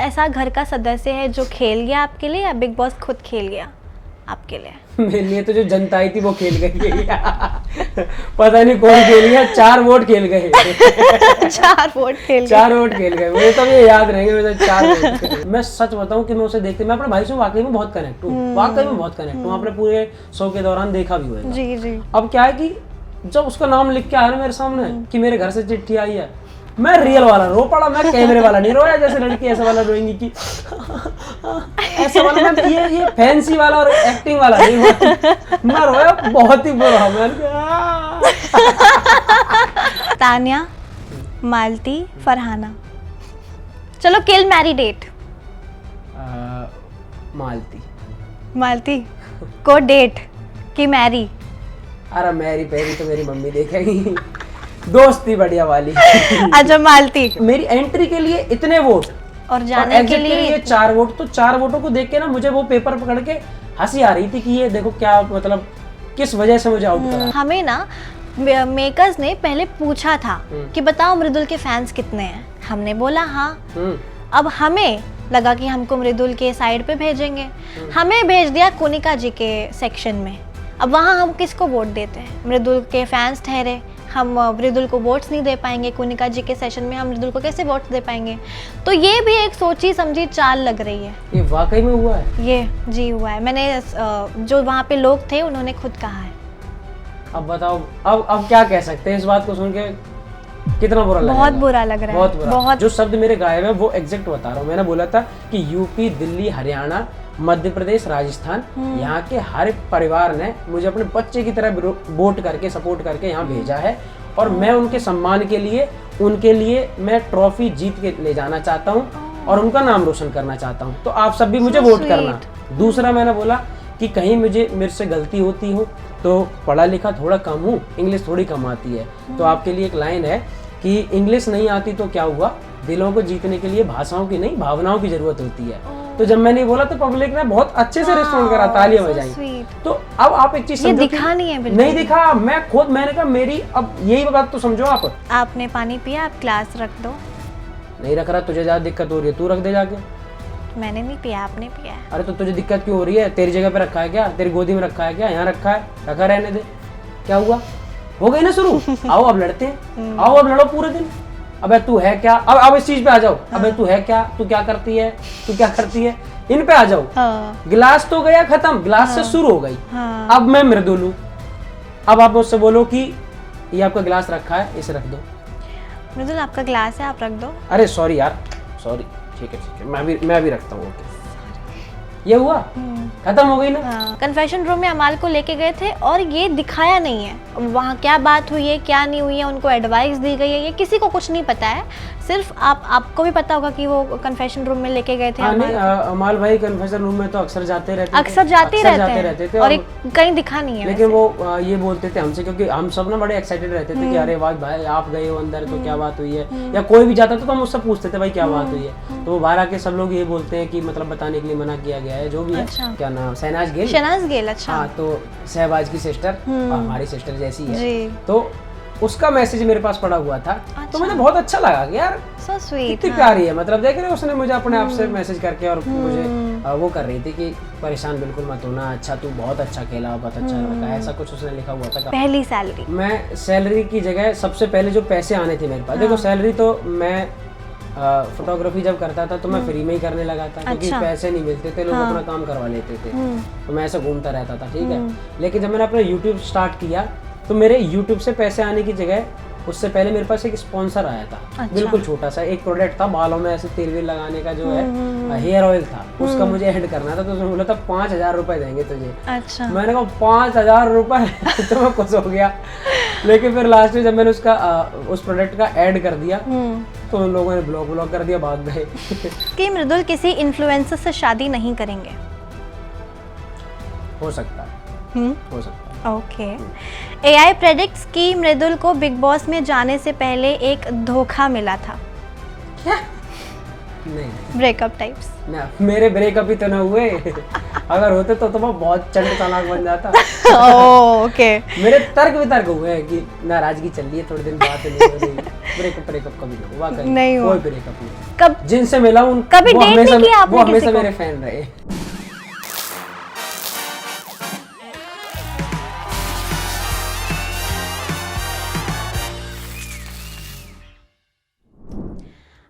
ऐसा घर का सदस्य है जो खेल गया आपके लिए, या बिग बॉस खुद खेल गया आपके लिए? मेरे लिए तो जो जनता आई थी वो खेल गई। पता नहीं कौन खेल गया, 4 वोट खेल गए। 4 वोट खेल गए। 4 वोट खेल गए, मुझे तो ये याद रहेंगे मेरे 4 वोट। मैं सच बताऊं कि मैं उसे देखते, मैं अपने भाई से वाकई में बहुत कनेक्ट हूँ, वाकई में बहुत कनेक्ट हूँ। आपने पूरे शो के दौरान देखा भी होगा। जी जी। अब क्या है कि जब उसका नाम लिख के आया ना मेरे सामने कि मेरे घर से चिट्ठी आई है, मैं रियल वाला रो पड़ा, मैं कैमरे वाला नहीं रोया जैसे लड़की ऐसा वाला रोएंगी कि ऐसा वाला। मैं ये फैंसी वाला और एक्टिंग वाला नहीं हुआ, मैं रोया बहुत ही बुरा। तान्या, मालती, फरहाना, चलो किल मैरी डेट। मालती। मालती को डेट कि मैरी? अरे मैरी पैरी तो मेरी मम्मी देखेगी, दोस्ती बढ़िया वाली। अच्छा मालती। मेरी एंट्री के लिए इतने वोट और जाने के लिए 4 वोट, तो 4 वोटों को देख के ना मुझे वो पेपर पकड़ के हंसी आ रही थी कि ये देखो क्या मतलब किस वजह से मुझे आउट करा। हमें ना मेकर्स ने पहले पूछा था कि बताओ मृदुल के फैंस कितने हैं, हमने बोला हाँ। अब हमें लगा कि हमको मृदुल के साइड पे भेजेंगे, हमें भेज दिया कोनिका जी के सेक्शन में। अब वहाँ हम किसको वोट देते हैं? मृदुल के फैंस ठहरे, हम मृदुल को वोट्स नहीं दे पाएंगे। कोनिका जी के सेशन में हम मृदुल को कैसे वोट्स दे पाएंगे? तो ये भी एक सोची समझी चाल लग रही है। ये वाकई में हुआ है? ये जी हुआ है, मैंने जो वहाँ पे लोग थे उन्होंने खुद कहा है। अब बताओ, अब क्या कह सकते हैं इस बात को सुन के? कितना बुरा लग रहा है? बहुत बुरा लग रहा है, बहुत बुरा। बहुत। जो शब्द मेरे गायब है वो एग्जैक्ट बता रहा हूँ। मैंने बोला था कि यूपी, दिल्ली, हरियाणा, मध्य प्रदेश, राजस्थान, यहाँ के हर एक परिवार ने मुझे अपने बच्चे की तरह वोट करके सपोर्ट करके यहाँ भेजा है, और मैं उनके सम्मान के लिए उनके लिए मैं ट्रॉफी जीत के ले जाना चाहता हूँ और उनका नाम रोशन करना चाहता हूँ। तो आप सब भी मुझे वोट करना। दूसरा मैंने बोला कि कहीं मेरे से गलती होती हो तो पढ़ा लिखा थोड़ा कम हूँ, इंग्लिश थोड़ी कम आती है, तो आपके लिए एक लाइन है कि इंग्लिश नहीं आती तो क्या हुआ, दिलों को जीतने के लिए भाषाओं की नहीं भावनाओं की जरूरत होती है। तो जब मैंने बोला तो पब्लिक ने बहुत अच्छे से रिस्पॉन्ड करा, तालियां बजाई। तो अब आप एक चीज समझो, ये दिखा नहीं है बिल्कुल, नहीं दिखा। मैंने कहा मेरी अब यही बात तो समझो आप। आपने पानी पिया, आप ग्लास रख दो। नहीं रख रहा, तुझे ज्यादा दिक्कत हो रही है, तू रख दे जाके। मैंने नहीं पिया, आपने पिया है। अरे तो तुझे दिक्कत क्यों हो रही है? तेरी जगह पे रखा है क्या? तेरी गोदी में रखा है क्या? यहाँ रखा है, रखा रहने दे। क्या हुआ? हो गई ना शुरू। आओ अब लड़ते हैं, आओ अब लड़ो पूरे दिन। अबे तू है क्या? अब इस चीज पे आ जाओ। अबे तू है क्या? तू क्या करती है? तू क्या करती है? इन पे आ जाओ। गिलास तो गया खत्म, गिलास से शुरू हो गई। अब मैं मृदुल हूँ, अब आप मुझसे बोलो कि ये आपका गिलास रखा है, इसे रख दो। मृदुल आपका गिलास है, आप रख दो। अरे सॉरी यार, सॉरी, ठीक है, मैं भी रखता हूँ। ये हुआ, खत्म हो गई ना। कन्फेशन रूम में अमाल को लेके गए थे और ये दिखाया नहीं है वहाँ क्या बात हुई है क्या नहीं हुई है, उनको एडवाइस दी गई है, ये किसी को कुछ नहीं पता है। सिर्फ आपको भी पता होगा कि वो कन्फेशन रूम में लेके गए थे। अमाल भाई कन्फेशन रूम में तो अक्सर जाते रहते थे और कहीं दिखा नहीं है। लेकिन वो ये बोलते थे हमसे, क्योंकि हम सब ना बड़े एक्साइटेड रहते थे कि अरे वाह भाई आप गए हो अंदर तो क्या बात हुई है, या कोई भी जाता था तो हम उससे पूछते थे भाई क्या बात हुई है। तो वो बाहर आके सब लोग ये बोलते हैं कि मतलब बताने के लिए मना किया गया है, जो भी है। क्या नाम? शहनाज गिल। अच्छा। हाँ, तो शहबाज की सिस्टर, हमारी सिस्टर जैसी है। तो उसका मैसेज मेरे पास पड़ा हुआ था। अच्छा। तो मुझे बहुत अच्छा लगा कि यार so sweet, कितनी प्यारी है। मतलब देख रहे हो, उसने मुझे अपने आप से मैसेज करके और मुझे वो कर रही थी कि परेशान बिल्कुल मत होना, अच्छा तू बहुत अच्छा खेला, बहुत अच्छा लगा, ऐसा कुछ उसने लिखा हुआ था। पहली सैलरी, मैं सैलरी की जगह सबसे पहले जो पैसे आने थे मेरे पास, देखो सैलरी तो मैं फोटोग्राफी जब करता था तो मैं फ्री में ही करने लगा था, क्योंकि पैसे नहीं मिलते थे, लोग अपना काम करवा लेते थे, तो मैं ऐसे घूमता रहता था। ठीक है, लेकिन जब मैंने अपना यूट्यूब स्टार्ट किया तो मेरे यूट्यूब से पैसे आने की जगह उससे पहले मेरे पास एक स्पॉन्सर आया था। अच्छा। बिल्कुल छोटा सा एक प्रोडक्ट था, बालों में ऐसे तेल वेल लगाने का जो है हेयर ऑयल था, उसका मुझे ऐड करना था। तो उसने बोला था 5,000 रुपए देंगे तुझे। अच्छा। मैंने कहा 5,000 रुपए तो मैं खुश हो गया। लेकिन फिर लास्ट में जब मैंने उस प्रोडक्ट का ऐड कर दिया तो उन लोगों ने ब्लॉक कर दिया, भाग गए। कि मृदुल किसी इन्फ्लुएंसर से शादी नहीं करेंगे? हो सकता है, हो सकता है। ओके। AI प्रेडिक्ट्स कि मृदुल को बिग बॉस में जाने से पहले एक धोखा मिला था। क्या? नहीं ब्रेकअप टाइप्स? ना, मेरे ब्रेकअप ही तो ना हुए। अगर होते तो मैं बहुत चंड चालाक बन जाता। ओके। मेरे तर्क वितर्क हुए हैं कि नाराजगी चल रही है, थोड़े दिन बात नहीं हो रही। ब्रेकअप कभी नहीं हुआ, नहीं हुआ। कोई ब्रेकअप नहीं। कब जिनसे मिला उन कभी वो डेट नहीं किया आपने वो किसी हमेशा को? मेरे फैन रहे।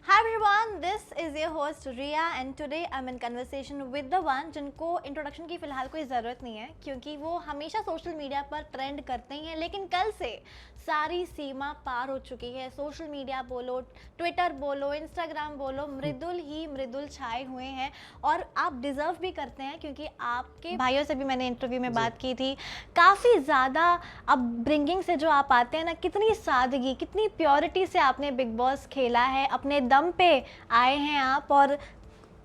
Hi everyone, this is your host Riya and today I'm in conversation with the one जिनको इंट्रोडक्शन की फ़िलहाल कोई ज़रूरत नहीं है क्योंकि वो हमेशा सोशल मीडिया पर ट्रेंड करते ही हैं, लेकिन कल से सारी सीमा पार हो चुकी है। सोशल मीडिया बोलो, ट्विटर बोलो, इंस्टाग्राम बोलो, मृदुल ही मृदुल छाए हुए हैं और आप डिज़र्व भी करते हैं क्योंकि आपके भाइयों से भी मैंने इंटरव्यू में बात की थी। काफ़ी ज़्यादा अपब्रिंगिंग से जो आप आते हैं ना, कितनी सादगी, कितनी प्योरिटी से आपने बिग बॉस खेला है, अपने दम पे आए हैं आप और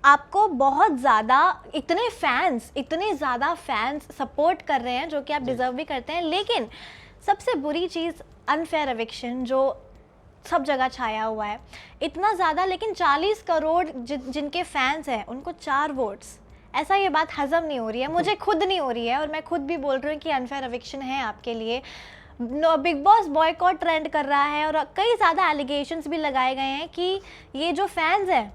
आपको बहुत ज़्यादा इतने ज़्यादा फैंस सपोर्ट कर रहे हैं जो कि आप डिज़र्व भी करते हैं। लेकिन सबसे बुरी चीज़ अनफेयर एविक्शन जो सब जगह छाया हुआ है, इतना ज़्यादा, लेकिन 40 करोड़ जिनके फैंस हैं उनको 4 वोट्स। ऐसा ये बात हज़म नहीं हो रही है, मुझे खुद नहीं हो रही है और मैं खुद भी बोल रही हूँ कि अनफेयर एविक्शन है आपके लिए। बिग बॉस बॉयकॉट ट्रेंड कर रहा है और कई ज़्यादा एलिगेशंस भी लगाए गए हैं कि ये जो फैंस हैं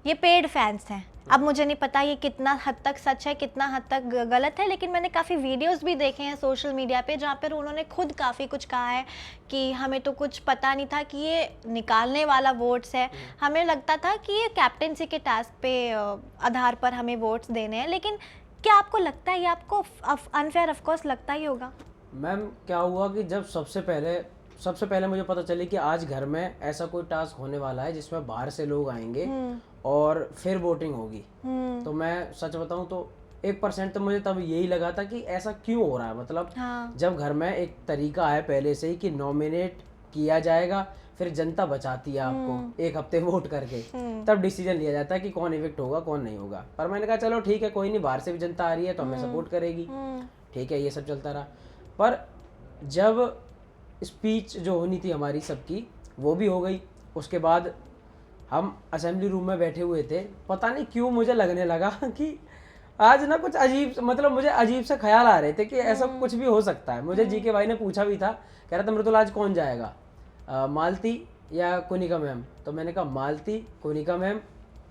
ये पेड फैंस हैं। अब मुझे नहीं पता ये कितना हद तक सच है, कितना हद तक गलत है, लेकिन मैंने काफ़ी वीडियोस भी देखे हैं सोशल मीडिया पे जहाँ पर उन्होंने खुद काफ़ी कुछ कहा है कि हमें तो कुछ पता नहीं था कि ये निकालने वाला वोट्स है, हमें लगता था कि ये कैप्टेंसी के टास्क पे आधार पर हमें वोट्स देने हैं। लेकिन क्या आपको लगता है ये आपको अनफेयर ऑफकोर्स लगता ही होगा? मैम क्या हुआ कि जब सबसे पहले मुझे पता चली कि आज घर में ऐसा कोई टास्क होने वाला है जिसमें बाहर से लोग आएंगे और फिर वोटिंग होगी, तो मैं सच बताऊं तो 1% तो मुझे तब यही लगा था कि ऐसा क्यों हो रहा है। मतलब जब घर में एक तरीका है पहले से ही कि नॉमिनेट किया जाएगा, फिर जनता बचाती है आपको 1 हफ्ते वोट करके, तब डिसीजन लिया जाता है कि कौन इविक्ट होगा कौन नहीं होगा। पर मैंने कहा चलो ठीक है, कोई नहीं, बाहर से भी जनता आ रही है तो हमें सपोर्ट करेगी, ठीक है, ये सब चलता रहा। पर जब स्पीच जो होनी थी हमारी सबकी वो भी हो गई, उसके बाद हम असेंबली रूम में बैठे हुए थे, पता नहीं क्यों मुझे लगने लगा कि आज ना कुछ अजीब, मतलब मुझे अजीब से ख्याल आ रहे थे कि ऐसा कुछ भी हो सकता है। मुझे जीके भाई ने पूछा भी था, कह रहा था मृदुल आज कौन जाएगा, मालती या कोनिका मैम? तो मैंने कहा मालती, कोनिका मैम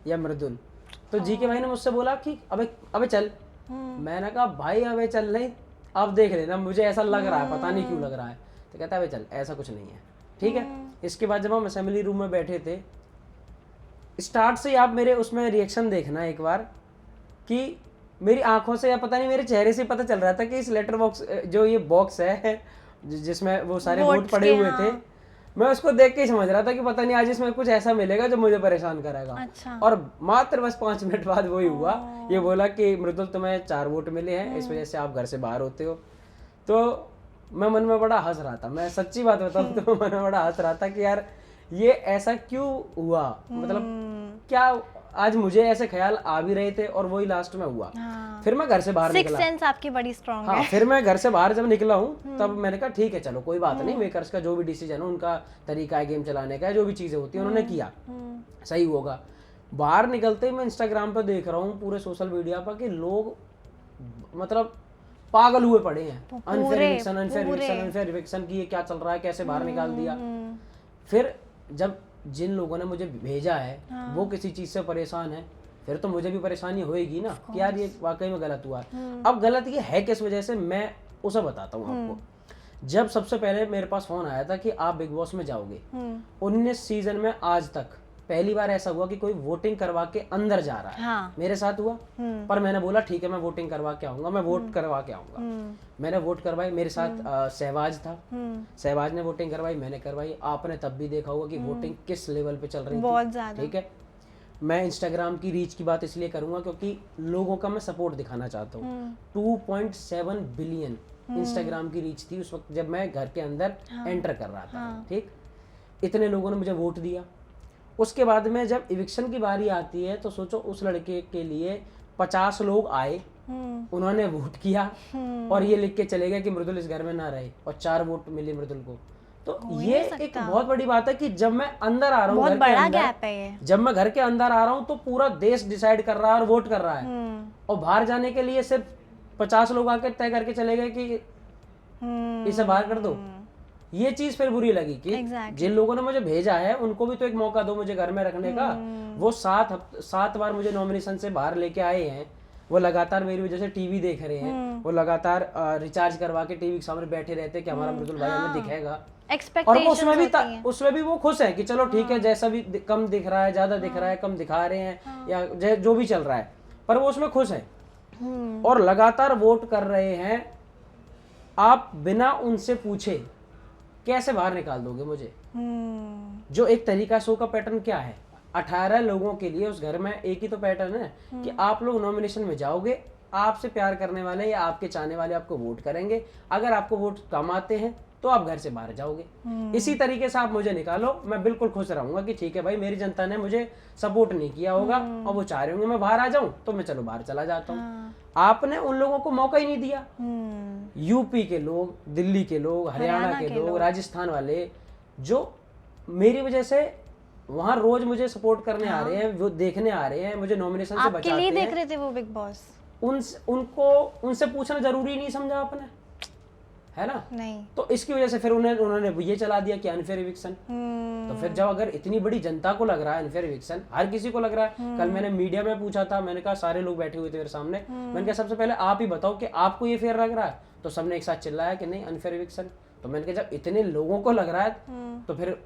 या मृदुल। तो जीके भाई ने मुझसे बोला कि अबे चल। मैंने कहा भाई अबे चल नहीं, अब देख लेना, मुझे ऐसा लग रहा है, पता नहीं क्यों लग रहा है। तो कहता है चल ऐसा कुछ नहीं है, ठीक है। इसके बाद जब हम असेंबली रूम में बैठे थे, स्टार्ट से आप मेरे उसमें रिएक्शन देखना एक बार कि मेरी आंखों से या पता नहीं मेरे चेहरे से पता चल रहा था कि इस लेटर बॉक्स जो ये बॉक्स है जिसमें वो सारे वोट पड़े हुए थे, मैं उसको देख के ही समझ रहा था कि पता नहीं आज इसमें कुछ ऐसा मिलेगा जो मुझे परेशान करेगा। अच्छा। और मात्र बस 5 मिनट बाद वही हुआ, ये बोला कि मृदुल तुम्हें 4 वोट मिले हैं, इस वजह से आप घर से बाहर होते हो। तो मैं मन में बड़ा हंस रहा था, मैं सच्ची बात बताऊं तो मन में बड़ा हंस रहा था कि यार ये ऐसा क्यों हुआ, मतलब क्या आज मुझे ऐसे ख्याल आ भी रहे थे और वही लास्ट में हुआ। फिर मैं घर से बाहर निकला, सेंस आपकी बड़ी स्ट्रांग है। हाँ, फिर मैं घर से बाहर जब निकला हूँ तब मैंने कहा ठीक है चलो कोई बात नहीं, मेकर्स का जो भी डिसीजन है, उनका तरीका है गेम चलाने का, जो भी चीजें होती है उन्होंने किया, सही होगा। बाहर निकलते ही मैं इंस्टाग्राम पर देख रहा हूँ पूरे सोशल मीडिया पर कि लोग मतलब पागल हुए पड़े हैं, अनफेयर इविक्शन की, ये क्या चल रहा है, कैसे बाहर निकाल दिया। फिर जब जिन लोगों ने मुझे भेजा है वो किसी चीज से परेशान है, फिर तो मुझे भी परेशानी होएगी ना कि यार ये वाकई में गलत हुआ है। अब गलत ये है किस वजह से, मैं उसे बताता हूँ आपको। जब सबसे पहले मेरे पास फोन आया था कि आप बिग बॉस में जाओगे, 19 सीजन में आज तक पहली बार ऐसा हुआ कि कोई वोटिंग करवा के अंदर जा रहा है। हाँ। मेरे साथ हुआ, पर मैंने बोला ठीक है मैं वोटिंग करवा के आऊंगा, मैं वोट करवा के आऊंगा। मैंने वोट करवाई, मेरे साथ सहवाज था, सहवाज ने वोटिंग करवाई, मैंने करवाई। आपने तब भी देखा होगा कि वोटिंग किस लेवल पे चल रही थी, ठीक है। मैं इंस्टाग्राम की रीच की बात इसलिए करूंगा क्योंकि लोगों का मैं सपोर्ट दिखाना चाहता हूँ। 2.7 बिलियन इंस्टाग्राम की रीच थी उस वक्त जब मैं घर के अंदर एंटर कर रहा था, ठीक। इतने लोगों ने मुझे वोट दिया। उसके बाद में जब इविक्शन की बारी आती है तो सोचो उस लड़के के लिए 50 लोग आए, उन्होंने वोट किया और ये लिख के चले गए कि मृदुल इस घर में ना रहे, और 4 वोट मिले मृदुल को। तो ये एक बहुत बड़ी बात है कि जब मैं अंदर आ रहा हूँ, बहुत बड़ा गैप है ये। जब मैं घर के अंदर आ रहा हूँ तो पूरा देश डिसाइड कर रहा है और वोट कर रहा है, और बाहर जाने के लिए सिर्फ 50 लोग आके तय करके चले गए कि इसे बाहर कर दो। ये चीज फिर बुरी लगी कि जिन लोगों ने मुझे भेजा है उनको भी तो एक मौका दो मुझे घर में रखने का। वो 7 बार मुझे नॉमिनेशन से बाहर लेके आए हैं, वो लगातार मेरी वजह से टीवी देख रहे हैं, वो लगातार रिचार्ज करवा के टीवी के सामने बैठे रहते हैं कि हमारा मृदुल भाई हमें दिखेगा, और वो उसमें भी वो खुश है कि चलो ठीक है, जैसा भी कम दिख रहा है, ज्यादा दिख रहा है, कम दिखा रहे हैं, या जो भी चल रहा है, पर वो उसमें खुश है और लगातार वोट कर रहे हैं। आप बिना उनसे पूछे कैसे बाहर निकाल दोगे मुझे? जो एक तरीका शो का पैटर्न क्या है, 18 लोगों के लिए उस घर में एक ही तो पैटर्न है कि आप लोग नॉमिनेशन में जाओगे, आपसे प्यार करने वाले या आपके चाहने वाले आपको वोट करेंगे, अगर आपको वोट कम आते हैं तो आप घर से बाहर जाओगे। इसी तरीके से आप मुझे निकालो, मैं बिल्कुल खुश रहूंगा कि ठीक है भाई, मेरी जनता ने मुझे सपोर्ट नहीं किया होगा और वो चाह रहे होंगे मैं बाहर आ जाऊं, तो मैं चलो बाहर चला जाता हूँ। आपने उन लोगों को मौका ही नहीं दिया। यूपी के लोग, दिल्ली के लोग, हरियाणा के लोग, राजस्थान वाले, जो मेरी वजह से वहां रोज मुझे सपोर्ट करने आ रहे हैं, वो देखने आ रहे हैं, मुझे नॉमिनेशन से बचाते हैं। आपके लिए देख रहे थे वो बिग बॉस। उनसे पूछना जरूरी नहीं समझा आपने, है ना? नहीं। तो इसकी वजह से फिर उन्होंने ये चला दिया कि अनफेयर इविक्शन। तो फिर जब अगर इतनी बड़ी जनता को लग रहा है अनफेयर इविक्शन, हर किसी को लग रहा है। कल मैंने मीडिया में पूछा था, मैंने कहा सारे लोग बैठे हुए थे मेरे सामने, मैंने कहा सबसे पहले आप ही बताओ कि आपको ये फेयर लग रहा है? तो सबने एक साथ चिल्लाया कि नहीं अनफेयर इविक्शन। तो मैंने कहा जब इतने लोगों को लग रहा है तो फिर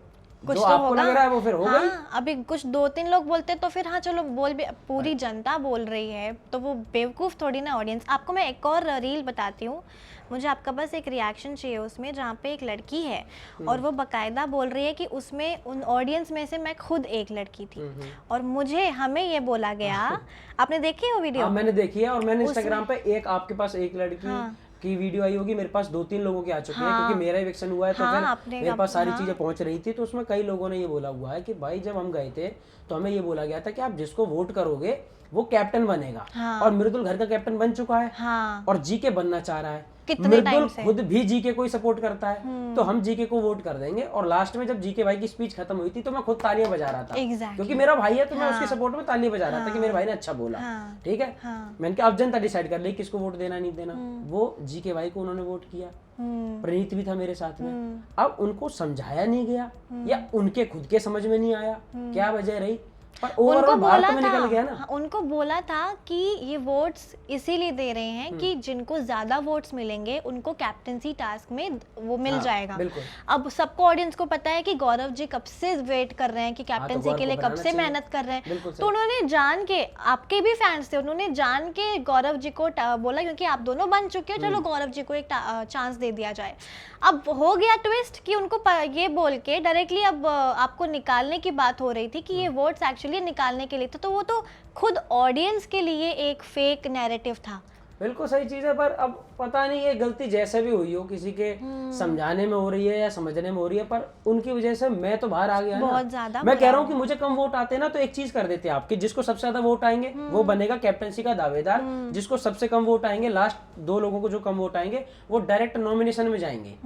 कुछ जो तो आपको लग रहा है वो फिर होगा ही। अभी कुछ 2-3 लोग बोलते तो फिर हाँ चलो बोल भी, पूरी जनता बोल रही है तो वो बेवकूफ़ थोड़ी ना ऑडियंस। आपको मैं एक और रील बताती हूँ, मुझे आपका बस एक रिएक्शन चाहिए उसमें, जहाँ पे एक लड़की है और वो बकायदा बोल रही है कि उसमें उन ऑडियंस में से मैं खुद एक लड़की थी और हमें ये बोला गया। आपने देखी है वो वीडियो? मैंने देखी है, और मैंने इंस्टाग्राम पे एक आपके पास एक लड़की की वीडियो आई होगी, मेरे पास 2-3 लोगों की आ चुकी है, क्योंकि मेरा इविक्शन हुआ है तो फिर मेरे पास सारी चीजें पहुंच रही थी। तो उसमें कई लोगों ने ये बोला हुआ है कि भाई जब हम गए थे तो हमें ये बोला गया था कि आप जिसको वोट करोगे वो कैप्टन बनेगा, और मृदुल घर का कैप्टन बन चुका है और जीके बनना चाह रहा है। मृदुल खुद भी जीके को ही सपोर्ट करता है, तो हम जीके को वोट कर देंगे। और लास्ट में जब जीके भाई की स्पीच खत्म हुई थी तो मैं खुद तालियां बजा रहा था, क्योंकि मेरा भाई है तो मैं उसके सपोर्ट में तालियां बजा रहा था कि मेरे भाई ने अच्छा बोला। ठीक है, मैंने कहा अब जनता डिसाइड कर ली किसको वोट देना नहीं देना। वो जीके भाई को उन्होंने वोट किया, प्रणीत भी था मेरे साथ में। अब उनको समझाया नहीं गया या उनके खुद के समझ में नहीं आया, क्या वजह रही, पर उनको बोला था, निकल गया ना। उनको बोला था कि ये वोट्स इसीलिए दे रहे हैं कि जिनको ज्यादा वोट्स मिलेंगे उनको कैप्टनसी टास्क में वो मिल जाएगा। अब सबको ऑडियंस को पता है कि गौरव जी कब से वेट कर रहे हैं कि कैप्टनसी के लिए कब से मेहनत कर रहे हैं, तो उन्होंने जान के, आपके भी फैंस थे, उन्होंने जान के गौरव जी को बोला क्योंकि आप दोनों बन चुके हो, चलो गौरव जी को एक चांस दे दिया जाए। अब हो गया ट्विस्ट कि उनको ये बोल के डायरेक्टली अब आपको निकालने की बात हो रही थी कि ये वोट्स एक्चुअली निकालने के लिए था, तो वो तो खुद ऑडियंस के लिए एक फेक नैरेटिव था। बिल्कुल सही चीज है, पर अब पता नहीं ये गलती जैसे भी हुई हो, किसी के समझाने में हो रही है या समझने में हो रही है, पर उनकी वजह से मैं तो बाहर आ गया बहुत ज्यादा। मैं कह रहा हूँ कि मुझे कम वोट आते ना तो एक चीज कर देते आपकी, जिसको सबसे ज्यादा वोट आएंगे वो बनेगा कैप्टनसी का दावेदार, जिसको सबसे कम वोट आएंगे, लास्ट 2 लोगों को जो कम वोट आएंगे वो डायरेक्ट नॉमिनेशन में जाएंगे,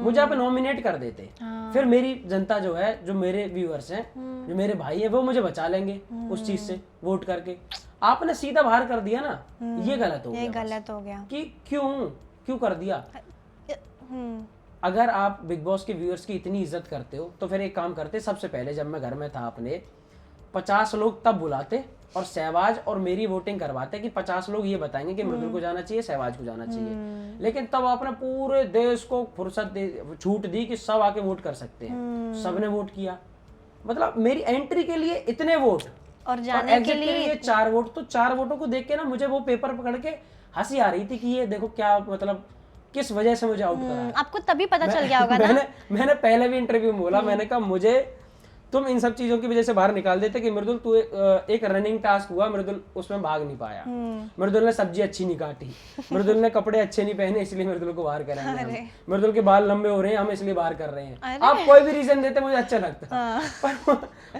मुझे आप नॉमिनेट कर देते। फिर मेरी जनता जो है, जो मेरे व्यूअर्स हैं, जो मेरे भाई है, वो मुझे बचा लेंगे उस चीज से वोट करके। आपने सीधा बाहर कर दिया ना, ये गलत हो गया। ये गलत हो गया कि क्यों कर दिया। अगर आप बिग बॉस के व्यूअर्स की इतनी इज्जत करते हो तो फिर एक काम करते, सबसे पहले जब मैं घर में था अपने 50 लोग तब बुलाते और सहवाज और मेरी वोटिंग करवाते कि 50 लोग ये बताएंगे कि मृदुल को जाना चाहिए, सहवाज को जाना चाहिए। लेकिन तब आपने पूरे देश को फुर्सत छूट दी कि सब आके वोट कर सकते हैं, सबने वोट किया। मतलब मेरी एंट्री के लिए इतने वोट और जाने के लिए 4 वोट, तो 4 वोटों को देख के ना मुझे वो पेपर पकड़ के हंसी आ रही थी कि ये देखो क्या, मतलब किस वजह से मुझे आउट करा है। आपको तभी पता चल गया होगा ना। मैंने पहले भी इंटरव्यू में बोला, मैंने कहा मुझे तुम इन सब चीजों की वजह से बाहर निकाल देते कि मृदुल तू एक रनिंग टास्क हुआ, मृदुल उसमें भाग नहीं पाया, मृदुल ने सब्जी अच्छी नहीं काटी, मृदुल ने कपड़े अच्छे नहीं पहने इसलिए मृदुल को बाहर करेंगे हम, मृदुल के बाल लंबे हो रहे हैं हम इसलिए बाहर कर रहे हैं। आप कोई भी रीजन देते मुझे अच्छा लगता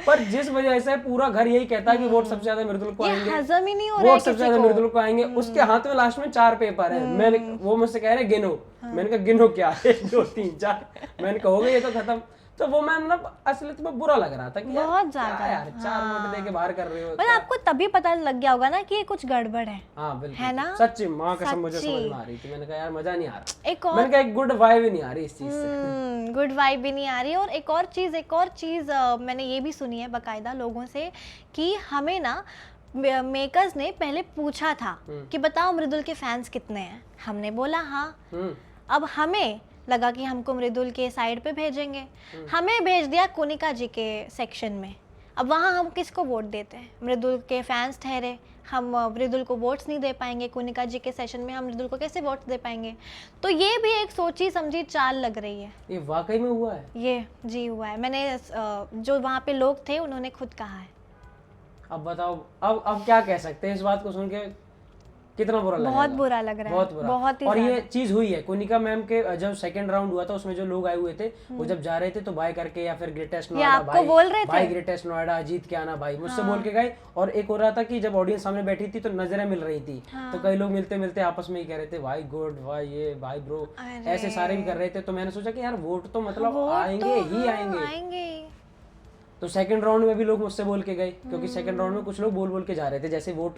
पर जिस वजह से पूरा घर यही कहता है कि वोट सबसे ज्यादा मृदुल को आएंगे, वोट सबसे ज्यादा मृदुल को आएंगे, उसके हाथ में लास्ट में 4 पेपर है। मैंने वो मुझसे कह रहे गिनो, मैंने कहा गिनो क्या, 1 2 3 4, मैंने कहा हो गया ये तो खत्म। तो वो मैं मतलब असलियत में बुरा लग रहा था कि बहुत ज्यादा यार 4 वोट दे के बाहर कर रहे हो। मतलब आपको तभी पता लग गया होगा ना कि ये कुछ गड़बड़ है। हाँ बिल्कुल है ना, सच्ची माँ कसम मुझे समझ में आ रही थी। मैंने कहा यार मजा नहीं आ रहा, एक और मैंने कहा एक गुड वाइब ही नहीं आ रही इस चीज से, गुड वाइब भी नहीं आ रही। और एक और चीज मैंने ये भी सुनी है बकायदा लोगों से कि हमें ना मेकर्स ने पहले पूछा था कि बताओ मृदुल के फैंस कितने हैं, हमने बोला हाँ। अब हमें लगा कि हमको मृदुल के साइड पे भेजेंगे, हमें भेज दिया कोनिका जी के सेक्शन में। अब वहाँ हम किसको वोट देते हैं, मृदुल के फैंस ठहरे, हम मृदुल को वोट्स नहीं दे पाएंगे, कोनिका जी के सेशन में हम मृदुल को कैसे वोट्स दे पाएंगे। तो ये भी एक सोची समझी चाल लग रही है। ये वाकई में हुआ है? ये जी हुआ है, मैंने जो वहाँ पे लोग थे उन्होंने खुद कहा है। अब बताओ अब क्या कह सकते हैं इस बात को सुन के, कितना बुरा लगा? बहुत बुरा लग रहा है, बहुत बुरा। बहुत ही और ये चीज हुई है कोनिका मैम के जब सेकंड राउंड हुआ था उसमें जो लोग आए हुए थे वो जब जा रहे थे तो बाय करके या फिर ग्रेटेस्ट नोएडा आपको बोल रहे थे भाई ग्रेटेस्ट नोएडा जीत के आना भाई, मुझसे बोल के गए। और एक हो रहा था कि जब ऑडियंस सामने बैठी थी तो नजरें मिल रही थी, तो कई लोग मिलते मिलते आपस में ही कह रहे थे भाई गुड भाई ये भाई ब्रो, ऐसे सारे भी कर रहे थे। तो मैंने सोचा कि यार वोट तो मतलब आएंगे ही आएंगे। तो सेकंड राउंड में भी लोग मुझसे बोल के गए, क्योंकि सेकंड राउंड में कुछ लोग बोल बोल के जा रहे थे, जैसे वोट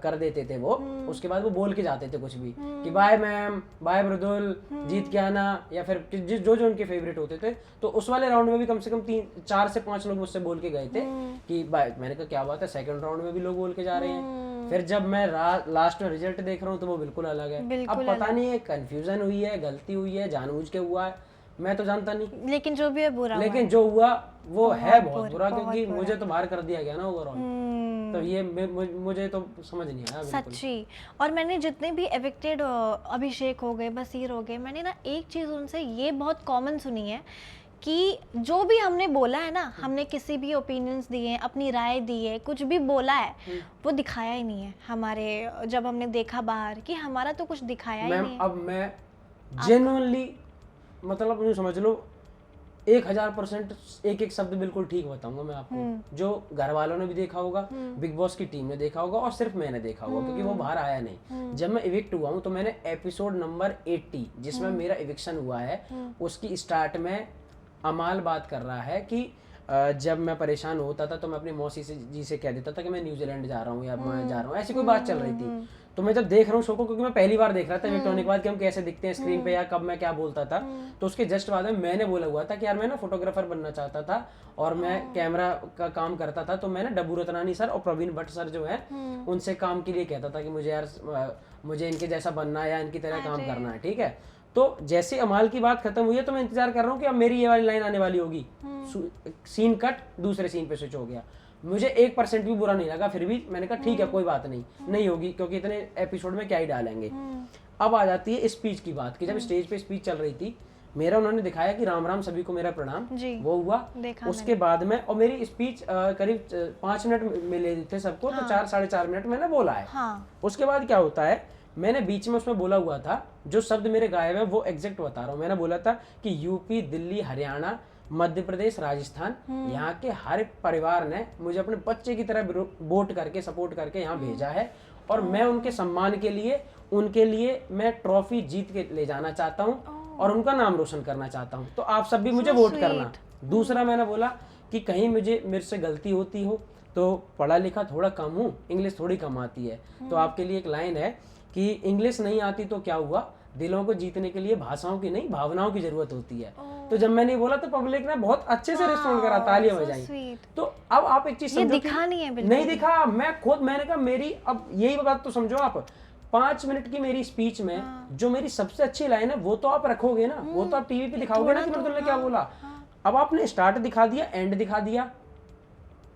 कर देते थे वो, उसके बाद वो बोल के जाते थे कुछ भी कि बाय मैम, बाय मृदुल, जीत के आना, या फिर जो जो उनके फेवरेट होते थे। तो उस वाले राउंड में भी कम से कम 4 से 5 लोग मुझसे बोल के गए थे कि बाय। मैंने कहा क्या बात है, सेकंड राउंड में भी लोग बोल के जा रहे हैं। फिर जब मैं लास्ट में रिजल्ट देख रहा हूँ तो वो बिल्कुल अलग है। अब पता नहीं है कंफ्यूजन हुई है, गलती हुई है, जानबूझ के हुआ है, मैं तो जानता नहीं, लेकिन जो भी है बुरा, लेकिन जो हुआ वो है बहुत बुरा, क्योंकि मुझे तो बाहर कर दिया गया ना ओवरऑल। तो ये मुझे तो समझ नहीं आया सच्ची। और मैंने जितने भी एविक्टेड अभिषेक हो गए, बसीर हो गए, मैंने ना एक चीज़ उनसे ये बहुत कॉमन सुनी है कि जो भी हमने बोला है ना, हमने किसी भी ओपिनियंस दिए हैं, अपनी राय दी है, कुछ भी बोला है, वो दिखाया ही नहीं है हमारे। जब हमने देखा बाहर कि हमारा तो कुछ दिखाया ही नहीं है। अब मैं जेन्युइनली मतलब मुझे समझ लो 1000% एक शब्द बिल्कुल ठीक बताऊंगा मैं आपको, जो घर वालों ने भी देखा होगा, बिग बॉस की टीम ने देखा होगा, और सिर्फ मैंने देखा होगा क्योंकि वो बाहर आया नहीं। जब मैं इविक्ट हुआ हूँ तो मैंने एपिसोड नंबर 80 जिसमें मेरा इविक्शन हुआ है उसकी स्टार्ट में अमाल बात कर रहा है कि जब मैं परेशान होता था तो मैं अपनी मौसी जी से कह देता था कि मैं न्यूजीलैंड जा रहा हूँ या मैं जा रहा हूँ, ऐसी कोई बात चल रही थी। तो मैं जब देख रहा हूँ शो को, क्योंकि मैं पहली बार देख रहा था इलेक्ट्रॉनिक के बाद कि हम कैसे दिखते हैं स्क्रीन पे या कब मैं क्या बोलता था, तो उसके जस्ट बाद में मैंने बोला हुआ था कि यार मैं ना फोटोग्राफर बनना चाहता था और मैं कैमरा का काम करता था। तो मैंने डब्बू रतनानी सर और प्रवीण भट्ट सर जो है उनसे काम के लिए कहता था कि मुझे यार मुझे इनके जैसा बनना है या इनकी तरह काम करना है, ठीक है। तो जैसे अमाल की बात खत्म हुई है तो मैं इंतजार कर रहा हूँ कि अब मेरी ये वाली लाइन आने वाली होगी, सीन कट, दूसरे सीन पे स्विच हो गया। मुझे 1% भी बुरा नहीं लगा, फिर भी मैंने कहा ठीक है कोई बात नहीं होगी क्योंकि इतने एपिसोड में क्या ही डालेंगे। अब आ जाती है स्पीच की बात कि जब स्टेज पे स्पीच चल रही थी मेरा, उन्होंने दिखाया कि राम राम सभी को मेरा प्रणाम, वो हुआ। उसके बाद में और मेरी स्पीच करीब 5 मिनट मिले थे सबको, तो 4 साढ़े 4 मिनट मैंने बोला है। उसके बाद क्या होता है, मैंने बीच में उसमें बोला हुआ था, जो शब्द मेरे गायब है वो एग्जैक्ट बता रहा हूँ। मैंने बोला था कि यूपी, दिल्ली, हरियाणा, मध्य प्रदेश, राजस्थान, यहाँ के हर परिवार ने मुझे अपने बच्चे की तरह वोट करके सपोर्ट करके यहाँ भेजा है, और मैं उनके सम्मान के लिए उनके लिए मैं ट्रॉफी जीत के ले जाना चाहता हूँ और उनका नाम रोशन करना चाहता हूँ, तो आप सब भी मुझे वोट करना। दूसरा मैंने बोला कि कहीं मेरे से गलती होती हो तो पढ़ा लिखा थोड़ा कम हूँ, इंग्लिश थोड़ी कम आती है, तो आपके लिए एक लाइन है कि इंग्लिश नहीं आती तो क्या हुआ, दिलों को जीतने के लिए भाषाओं की नहीं भावनाओं की जरूरत होती है। तो जब मैंने बोला तो पब्लिक ने बहुत अच्छे से रिस्पॉन्ड करा, तालियां बजाई। तो अब आप एक चीज समझो, दिखा नहीं दिखा, मैंने कहा मेरी अब यही बात तो समझो आप, 5 मिनट की मेरी स्पीच में जो मेरी सबसे अच्छी लाइन है वो तो आप रखोगे ना, वो तो आप टीवी पे दिखाओगे ना कि मृदुल ने क्या बोला। अब आपने स्टार्ट दिखा दिया, एंड दिखा दिया,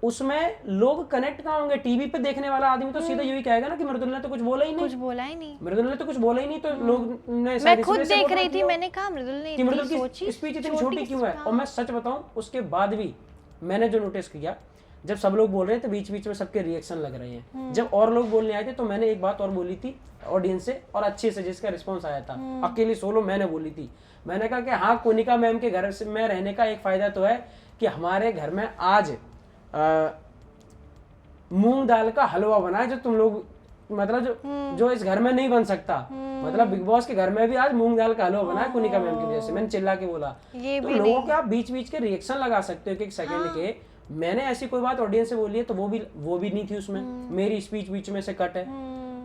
उसमें लोग कनेक्ट कहाँ होंगे? टीवी पे देखने वाला आदमी तो सीधा यही कहेगा ना कि मृदुल ने तो कुछ बोला ही नहीं, मृदुल ने तो कुछ बोला ही नहीं। तो लोग ने मैं खुद देख रही थी, मैंने कहा मृदुल ने कि मृदुल की स्पीच इतनी छोटी क्यों है। और मैं सच बताऊं उसके बाद भी मैंने जो नोटिस किया, जब सब लोग बोल रहे थे बीच बीच में सबके रिएक्शन लग रहे हैं, जब और लोग बोलने आए थे तो मैंने एक बात और बोली थी ऑडियंस से, और अच्छे से जिसका रिस्पॉन्स आया था, अकेली सोलो मैंने बोली थी। मैंने कहा कि हाँ, कोनिका मैम के घर में रहने का एक फायदा तो है कि हमारे घर में आज मूंग दाल का हलवा बना है, जो तुम लोग मतलब जो इस घर में नहीं बन सकता। मतलब बिग बॉस के घर में भी आज मूंग दाल का हलवा बना है कोनिका मैम की वजह से। मैंने चिल्ला के बोला। ये तो भी लोगों के आप बीच बीच के रिएक्शन लगा सकते हो एक सेकंड के। मैंने ऐसी कोई बात ऑडियंस से बोली है तो वो भी नहीं थी उसमें। मेरी स्पीच बीच में से कट है,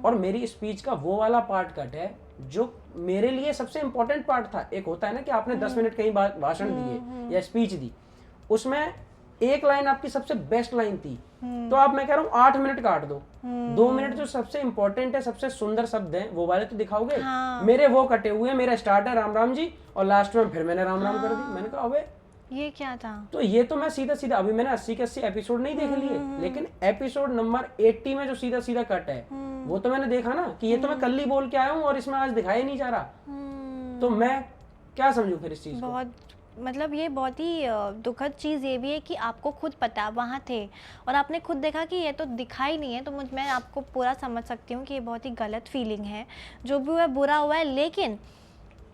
और मेरी स्पीच का वो वाला पार्ट कट है जो मेरे लिए सबसे इंपॉर्टेंट पार्ट था। एक होता है ना कि आपने 10 मिनट कहीं भाषण दिए या स्पीच दी, उसमें एक लाइन आपकी सबसे बेस्ट लाइन थी, तो आप, मैं कह रहा हूँ 8 मिनट काट दो, 2 मिनट जो सबसे इंपॉर्टेंट है, सबसे सुंदर शब्द है, वो वाले तो दिखाओगे। मेरे वो कटे हुए, मेरा स्टार्ट है राम राम जी, और लास्ट में फिर मैंने राम राम कर दी। मैंने कहा अबे ये क्या था? तो ये तो मैं सीधा सीधा, अभी मैंने 80 के 80 एपिसोड नहीं देख लिए, लेकिन एपिसोड नंबर 80 में जो सीधा सीधा कट है वो तो मैंने देखा ना कि ये तो मैं कल ही बोल के आया हूँ और इसमें आज दिखाई नहीं जा रहा। तो मैं क्या समझूं फिर इस चीज को? बहुत मतलब ये बहुत ही दुखद चीज़ ये भी है कि आपको खुद पता वहाँ थे और आपने खुद देखा कि ये तो दिखा ही नहीं है। तो मैं आपको पूरा समझ सकती हूँ कि ये बहुत ही गलत फीलिंग है, जो भी हुआ है बुरा हुआ है। लेकिन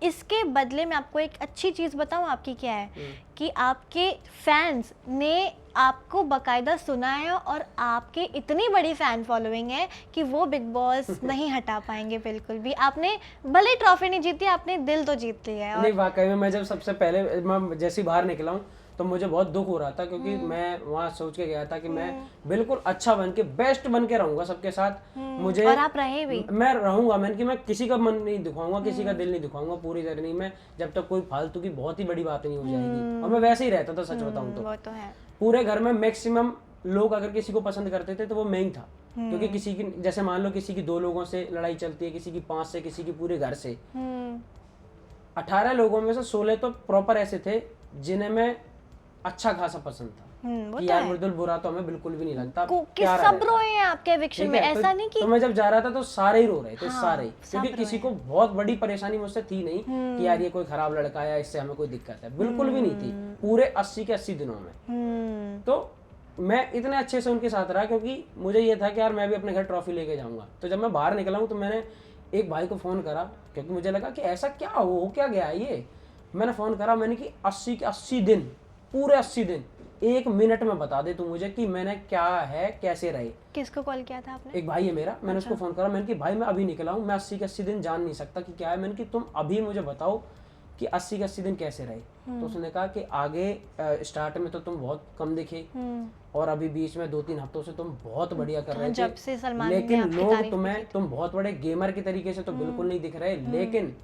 इसके बदले में आपको एक अच्छी चीज़ बताऊँ आपकी क्या है कि आपके फैंस ने आपको बाकायदा सुना है और आपके इतनी बड़ी फ़ैन फॉलोइंग है कि वो बिग बॉस नहीं हटा पाएंगे बिल्कुल भी। आपने भले ट्रॉफी नहीं जीती, आपने दिल तो जीत लिया है। नहीं, वाकई में मैं जब सबसे पहले मैं जैसे बाहर निकला हूँ तो मुझे बहुत दुख हो रहा था, क्योंकि मैं वहाँ सोच के गया था कि मैं बिल्कुल अच्छा बन के, बेस्ट बन के रहूंगा सबके साथ। मुझे, और आप रहे भी। मैं रहूंगा, मैंने कि मैं किसी का मन नहीं दिखाऊंगा, किसी का दिल नहीं दिखाऊंगा पूरी जर्नी में, जब तक कोई फालतू की बहुत ही बड़ी बात नहीं हो जाएगी। और मैं वैसे ही रहता था, सच बताऊं तो। वो तो है। पूरे घर में मैक्सिमम लोग अगर किसी को पसंद करते थे तो वो मैं ही था, क्योंकि किसी की, जैसे मान लो किसी की 2 लोगों से लड़ाई चलती है, किसी की 5 से, किसी की पूरे घर से। 18 लोगों में से 16 तो प्रॉपर ऐसे थे जिन्हें मैं अच्छा खासा पसंद था कि यार मृदुल बुरा तो हमें बिल्कुल भी नहीं लगता। कि सब रोए हैं आपके एविक्शन में, ऐसा नहीं कि तो मैं जब जा रहा था तो सारे ही रो रहे थे, सारे, क्योंकि किसी को बहुत बड़ी परेशानी मुझसे थी नहीं कि यार ये कोई खराब लड़का है, इससे हमें कोई दिक्कत है, बिल्कुल भी नहीं थी पूरे 80 के 80 दिनों में। तो मैं इतने अच्छे से उनके साथ रहा क्योंकि मुझे ये था कि यार मैं भी अपने घर ट्रॉफी लेके जाऊंगा। तो जब मैं बाहर निकला हूँ तो मैंने एक भाई को फ़ोन करा, क्योंकि मुझे लगा कि ऐसा क्या हो क्या गया ये। मैंने फ़ोन करा, मैंने कि 80 के 80 दिन, पूरे 80 दिन 1 मिनट में बता दे तू मुझे कि मैंने क्या है, कैसे रहे। किसको कॉल किया था आपने? एक भाई है मेरा, मैंने उसको फ़ोन करा, मैंने कि भाई मैं अभी निकला हूँ, मैं 80 के 80 दिन जान नहीं सकता कि क्या है। मैंने कि तुम अभी मुझे बताओ कि 80 के 80 दिन कैसे रहे। तो उसने कहा कि आगे स्टार्ट में तो तुम बहुत कम दिखे, और अभी बीच में 2-3 हफ्तों से तुम बहुत बढ़िया कर रहे थे, जब से सलमान लेकिन लोग तुम बहुत बड़े गेमर की तरीके से तो बिल्कुल नहीं दिख रहे, लेकिन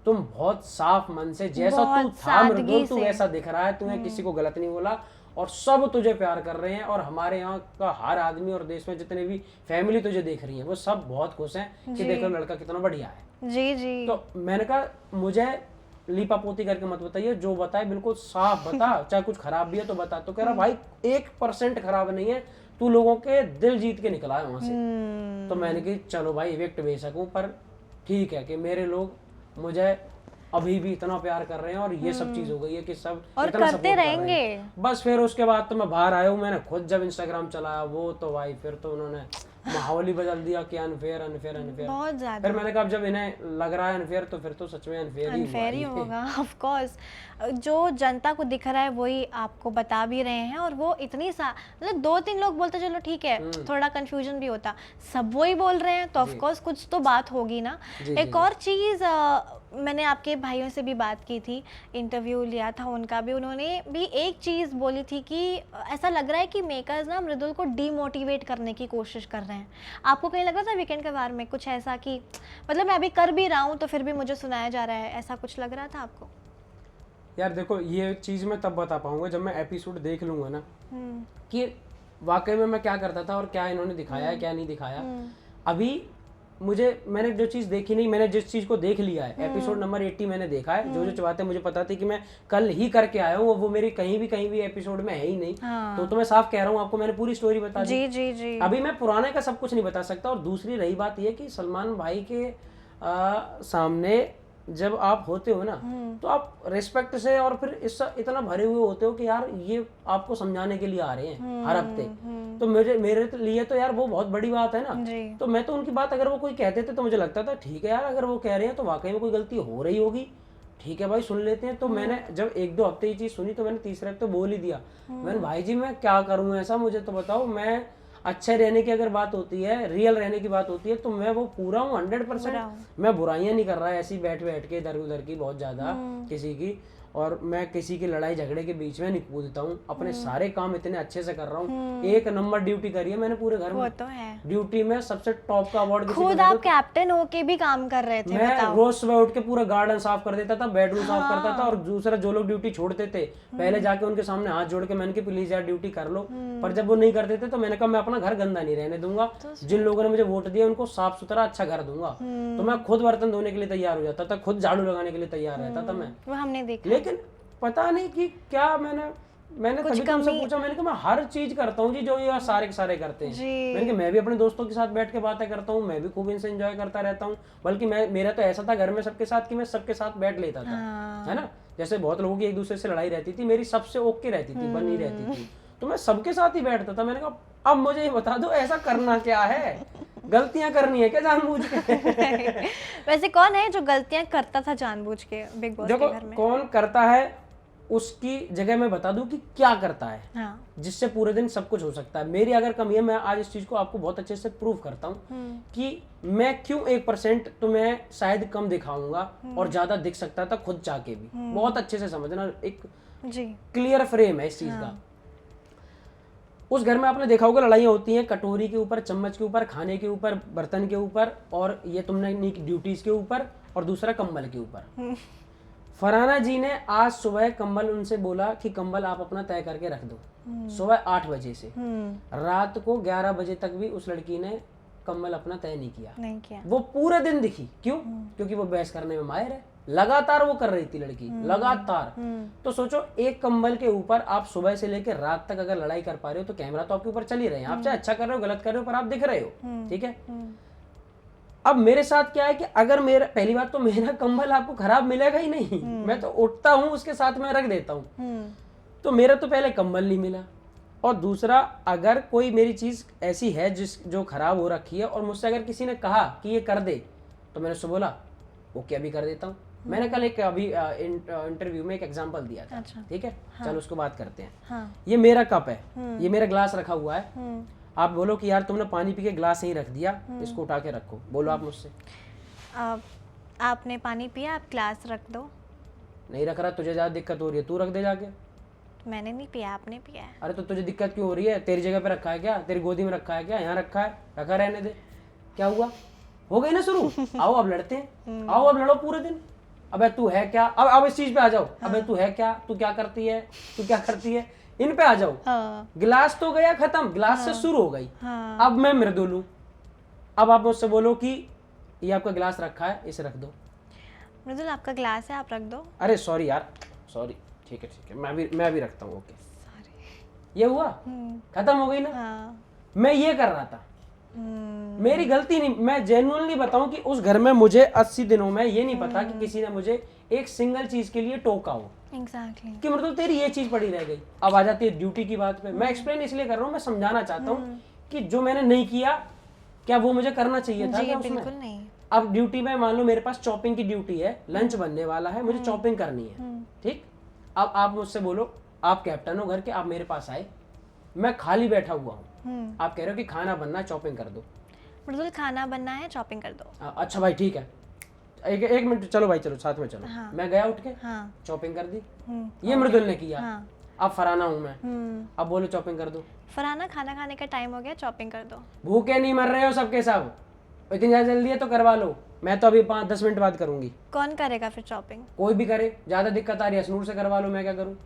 तुम बहुत साफ मन से, जैसा तू था मृदुल, तू ऐसा दिख रहा है, तूने किसी को गलत नहीं बोला और सब तुझे प्यार कर रहे हैं। और हमारे यहाँ का हर आदमी और देश में जितने भी फैमिली तुझे देख रही है वो सब बहुत खुश हैं कि देखो लड़का कितना बढ़िया है। जी जी। तो मैंने कहा मुझे लीपा पोती करके मत बताइए, जो बताए बिल्कुल साफ बता, चाहे कुछ खराब भी है तो बता। तो कह रहा भाई 1% खराब नहीं है, तू लोगों के दिल जीत के निकला है वहां से। तो मैंने कहा चलो भाई इवेक्ट भेज सकूं, पर ठीक है कि मेरे लोग मुझे अभी भी इतना प्यार कर रहे हैं और ये सब चीज हो गई है कि सब और इतना करते रहेंगे। बस फिर उसके बाद तो मैं बाहर आया हूँ, मैंने खुद जब इंस्टाग्राम चलाया वो तो भाई फिर तो उन्होंने माहौल ही बदल दिया कि अनफेयर अनफेयर अनफेयर, बहुत ज्यादा। फिर मैंने कहा अब जब इन्हें लग रहा है अनफेयर तो फिर तो सच में अनफेयर ही होगा। ऑफ कोर्स जो जनता को दिख रहा है वही आपको बता भी रहे हैं, और वो इतनी मतलब 2-3 लोग बोलते चलो ठीक है, थोड़ा कंफ्यूजन भी होता, सब वही बोल रहे हैं तो ऑफ कोर्स कुछ तो बात होगी ना। एक और चीज़, मैंने आपके भाइयों से भी बात की थी, इंटरव्यू लिया था उनका भी, उन्होंने भी एक चीज़ बोली थी कि ऐसा लग रहा है कि मेकर्स ना मृदुल को डीमोटिवेट करने की कोशिश कर रहे हैं। आपको कहीं लग रहा था वीकेंड के बार में कुछ ऐसा कि मतलब मैं अभी कर भी रहा हूँ तो फिर भी मुझे सुनाया जा रहा है, ऐसा कुछ लग रहा था आपको? यार देखो ये चीज़ मैं तब बता पाऊंगा जब मैं एपिसोड देख लूंगा ना कि वाकई में मैं क्या करता था और क्या इन्होंने दिखाया है, क्या नहीं दिखाया। अभी मैंने जो चीज़ देखी नहीं, मैंने जिस चीज़ को देख लिया है, एपिसोड नंबर 80 मैंने देखा है, जो बातें मुझे पता थी कि मैं कल ही करके आया हूँ वो मेरी कहीं भी एपिसोड में है ही नहीं। तो मैं साफ कह रहा हूँ आपको, मैंने पूरी स्टोरी बता दी। जी जी। अभी मैं पुराने का सब कुछ नहीं बता सकता। और दूसरी रही बात ये कि सलमान भाई के सामने जब आप होते हो ना तो आप रिस्पेक्ट से और फिर इस इतना भरे हुए होते हो कि यार ये आपको समझाने के लिए आ रहे हैं हर हफ्ते, तो मेरे लिए तो यार वो बहुत बड़ी बात है ना। जी। तो मैं तो उनकी बात अगर वो कोई कहते थे तो मुझे लगता था ठीक है यार, अगर वो कह रहे हैं तो वाकई में कोई गलती हो रही होगी, ठीक है भाई सुन लेते हैं। तो मैंने जब 1-2 हफ्ते ये चीज सुनी तो मैंने तीसरे हफ्ते बोल ही दिया, मैंने भाई जी मैं क्या करूं ऐसा, मुझे तो बताओ। मैं अच्छे रहने की अगर बात होती है, रियल रहने की बात होती है, तो मैं वो पूरा हूँ 100%। मैं बुराइयां नहीं कर रहा है ऐसी बैठ बैठ के इधर उधर की बहुत ज्यादा किसी की, और मैं किसी की लड़ाई झगड़े के बीच में नहीं कूदता हूँ। अपने सारे काम इतने अच्छे से कर रहा हूँ, 1 नंबर ड्यूटी करी है मैंने पूरे घर में। वो तो है। ड्यूटी में सबसे टॉप का अवार्ड खुद आप कैप्टन होके भी काम कर रहे थे। मैं रोज सुबह उठ के पूरा गार्डन साफ कर देता था, बेडरूम साफ करता था, और दूसरा जो लोग ड्यूटी छोड़ते थे पहले जाके उनके सामने हाथ जोड़ के मैंने कि प्लीज यार ड्यूटी कर लो। पर जब वो नहीं करते थे तो मैंने कहा मैं अपना घर गंदा नहीं रहने दूंगा, जिन लोगों ने मुझे वोट दिया उनको साफ सुथरा अच्छा घर दूंगा। तो मैं खुद बर्तन धोने के लिए तैयार हो जाता था, खुद झाड़ू लगाने के लिए तैयार रहता था मैं। वो हमने देखा। लेकिन पता नहीं कि क्या मैंने तभी तुमसे पूछा, मैंने कहा मैं हर चीज करता हूँ जी जो ये सारे के सारे करते हैं। मैंने कहा मैं भी अपने दोस्तों के साथ बैठ के बातें करता हूँ, मैं भी खूब इनसे एंजॉय करता रहता हूँ। बल्कि मेरा तो ऐसा था घर में सबके साथ कि मैं सबके साथ बैठ लेता था, है ना। जैसे बहुत लोगों की एक दूसरे से लड़ाई रहती थी, मेरी सबसे ओके रहती थी, बनी रहती थी, तो मैं सबके साथ ही बैठता था। मैंने कहा अब मुझे ये बता दो ऐसा करना क्या है, गलतियां करनी है क्या जानबूझ के? वैसे कौन है जो गलतियां करता था जानबूझ के बिग बॉस के घर में? कौन करता है उसकी जगह मैं बता दूं कि क्या करता है। हाँ। जिससे पूरे दिन सब कुछ हो सकता है। मेरी अगर कमी है, मैं आज इस चीज को आपको बहुत अच्छे से प्रूव करता हूँ कि मैं क्यों 1% तो मैं शायद कम दिखाऊंगा और ज्यादा दिख सकता था खुद जाके भी। बहुत अच्छे से समझना, एक क्लियर फ्रेम है इस चीज का। उस घर में आपने देखा होगा लड़ाइयाँ होती हैं कटोरी के ऊपर, चम्मच के ऊपर, खाने के ऊपर, बर्तन के ऊपर, और ये तुमने ड्यूटीज के ऊपर, और दूसरा कंबल के ऊपर। फरहाना जी ने आज सुबह कंबल उनसे बोला कि कंबल आप अपना तय करके रख दो, सुबह 8 बजे से रात को 11 बजे तक भी उस लड़की ने कंबल अपना तय नहीं किया। वो पूरे दिन दिखी, क्यों? क्योंकि वो बहस करने में माहिर है, लगातार वो कर रही थी लड़की, लगातार। तो सोचो एक कंबल के ऊपर आप सुबह से लेकर रात तक अगर लड़ाई कर पा रहे हो तो कैमरा तो आपके ऊपर चल ही रहे हैं, आप चाहे अच्छा कर रहे हो गलत कर रहे हो पर आप दिख रहे हो, ठीक है। अब मेरे साथ क्या है कि अगर मेरा, पहली बात तो मेरा कंबल आपको खराब मिलेगा ही नहीं, मैं तो उठता हूं उसके साथ में रख देता हूं, तो मेरा तो पहले कंबल नहीं मिला, और दूसरा अगर कोई मेरी चीज ऐसी है जो खराब हो रखी है और मुझसे अगर किसी ने कहा कि ये कर दे तो मैंने उससे बोला ओके अभी कर देता हूँ। मैंने कल एक अभी इंटरव्यू में एक एग्जांपल दिया था, ठीक है। चलो उसको बात करते हैं। ये मेरा कप है, ये मेरा ग्लास रखा हुआ है, आप बोलो कि यार तुमने पानी पी के ग्लास यहीं रख दिया, इसको उठा के रखो, बोलो आप मुझसे। आपने पानी पिया, आप ग्लास रख दो। नहीं रख रहा, तुझे ज्यादा दिक्कत हो रही है, तू रख दे जाके। मैंने नहीं पिया, आपने पिया है। अरे तो तुझे दिक्कत क्यों हो रही है? तेरी जगह पे रखा है क्या? तेरी गोदी में रखा है क्या? यहाँ रखा है, रखा रहने दे। क्या हुआ? हो गई ना शुरू। आओ अब लड़ते हैं, आओ अब लड़ो पूरे दिन। अबे तू है क्या, अब इस चीज पे आ जाओ। अबे तू है क्या, तू क्या करती है, तू क्या करती है, इन पे आ जाओ। गिलास तो गया खत्म, गिलास से शुरू हो गई। अब मैं मृदुल हूं, अब आप मुझसे बोलो कि ये आपका गिलास रखा है, इसे रख दो। मृदुल आपका ग्लास है, आप रख दो। अरे सॉरी यार, सॉरी, ठीक है मैं भी रखता हूँ, ओके। ये हुआ, खत्म हो गई ना। मैं ये कर रहा था, मेरी गलती नहीं। मैं जेन्युइनली बताऊं कि उस घर में मुझे 80 दिनों में ये नहीं पता कि किसी ने मुझे एक सिंगल चीज के लिए टोका हो। Exactly. कि मतलब तेरी ये चीज पड़ी रह गई। अब आ जाती है ड्यूटी की बात पे। मैं एक्सप्लेन इसलिए कर रहा हूँ, मैं समझाना चाहता हूँ कि जो मैंने नहीं किया क्या वो मुझे करना चाहिए था क्या उसमें? बिल्कुल नहीं। अब ड्यूटी में मान लो मेरे पास चॉपिंग की ड्यूटी है, लंच बनने वाला है, मुझे चॉपिंग करनी है, ठीक। अब आप मुझसे बोलो, आप कैप्टन हो घर के, आप मेरे पास आए, मैं खाली बैठा हुआ हूँ, आप कह रहे हो कि खाना बनना है, चॉपिंग कर दो। मृदुल खाना बनना है, चॉपिंग कर दो। अच्छा भाई ठीक है, एक मिनट, चलो भाई चलो साथ में चलो। हाँ। मैं गया उठ के, चॉपिंग कर दी, ये मृदुल ने किया। अब फरहाना हूँ मैं, अब बोलो चॉपिंग कर दो। फरहाना खाना खाने का टाइम हो गया, चॉपिंग कर दो। भूखे नहीं मर रहे हो सबके सब, इतनी ज्यादा जल्दी है तो करवा लो, मैं तो अभी 5-10 मिनट बाद करूंगी। कौन करेगा फिर चॉपिंग? कोई भी करे, ज्यादा दिक्कत आ रही है स्नूर से करवा लो, मैं क्या करूँ।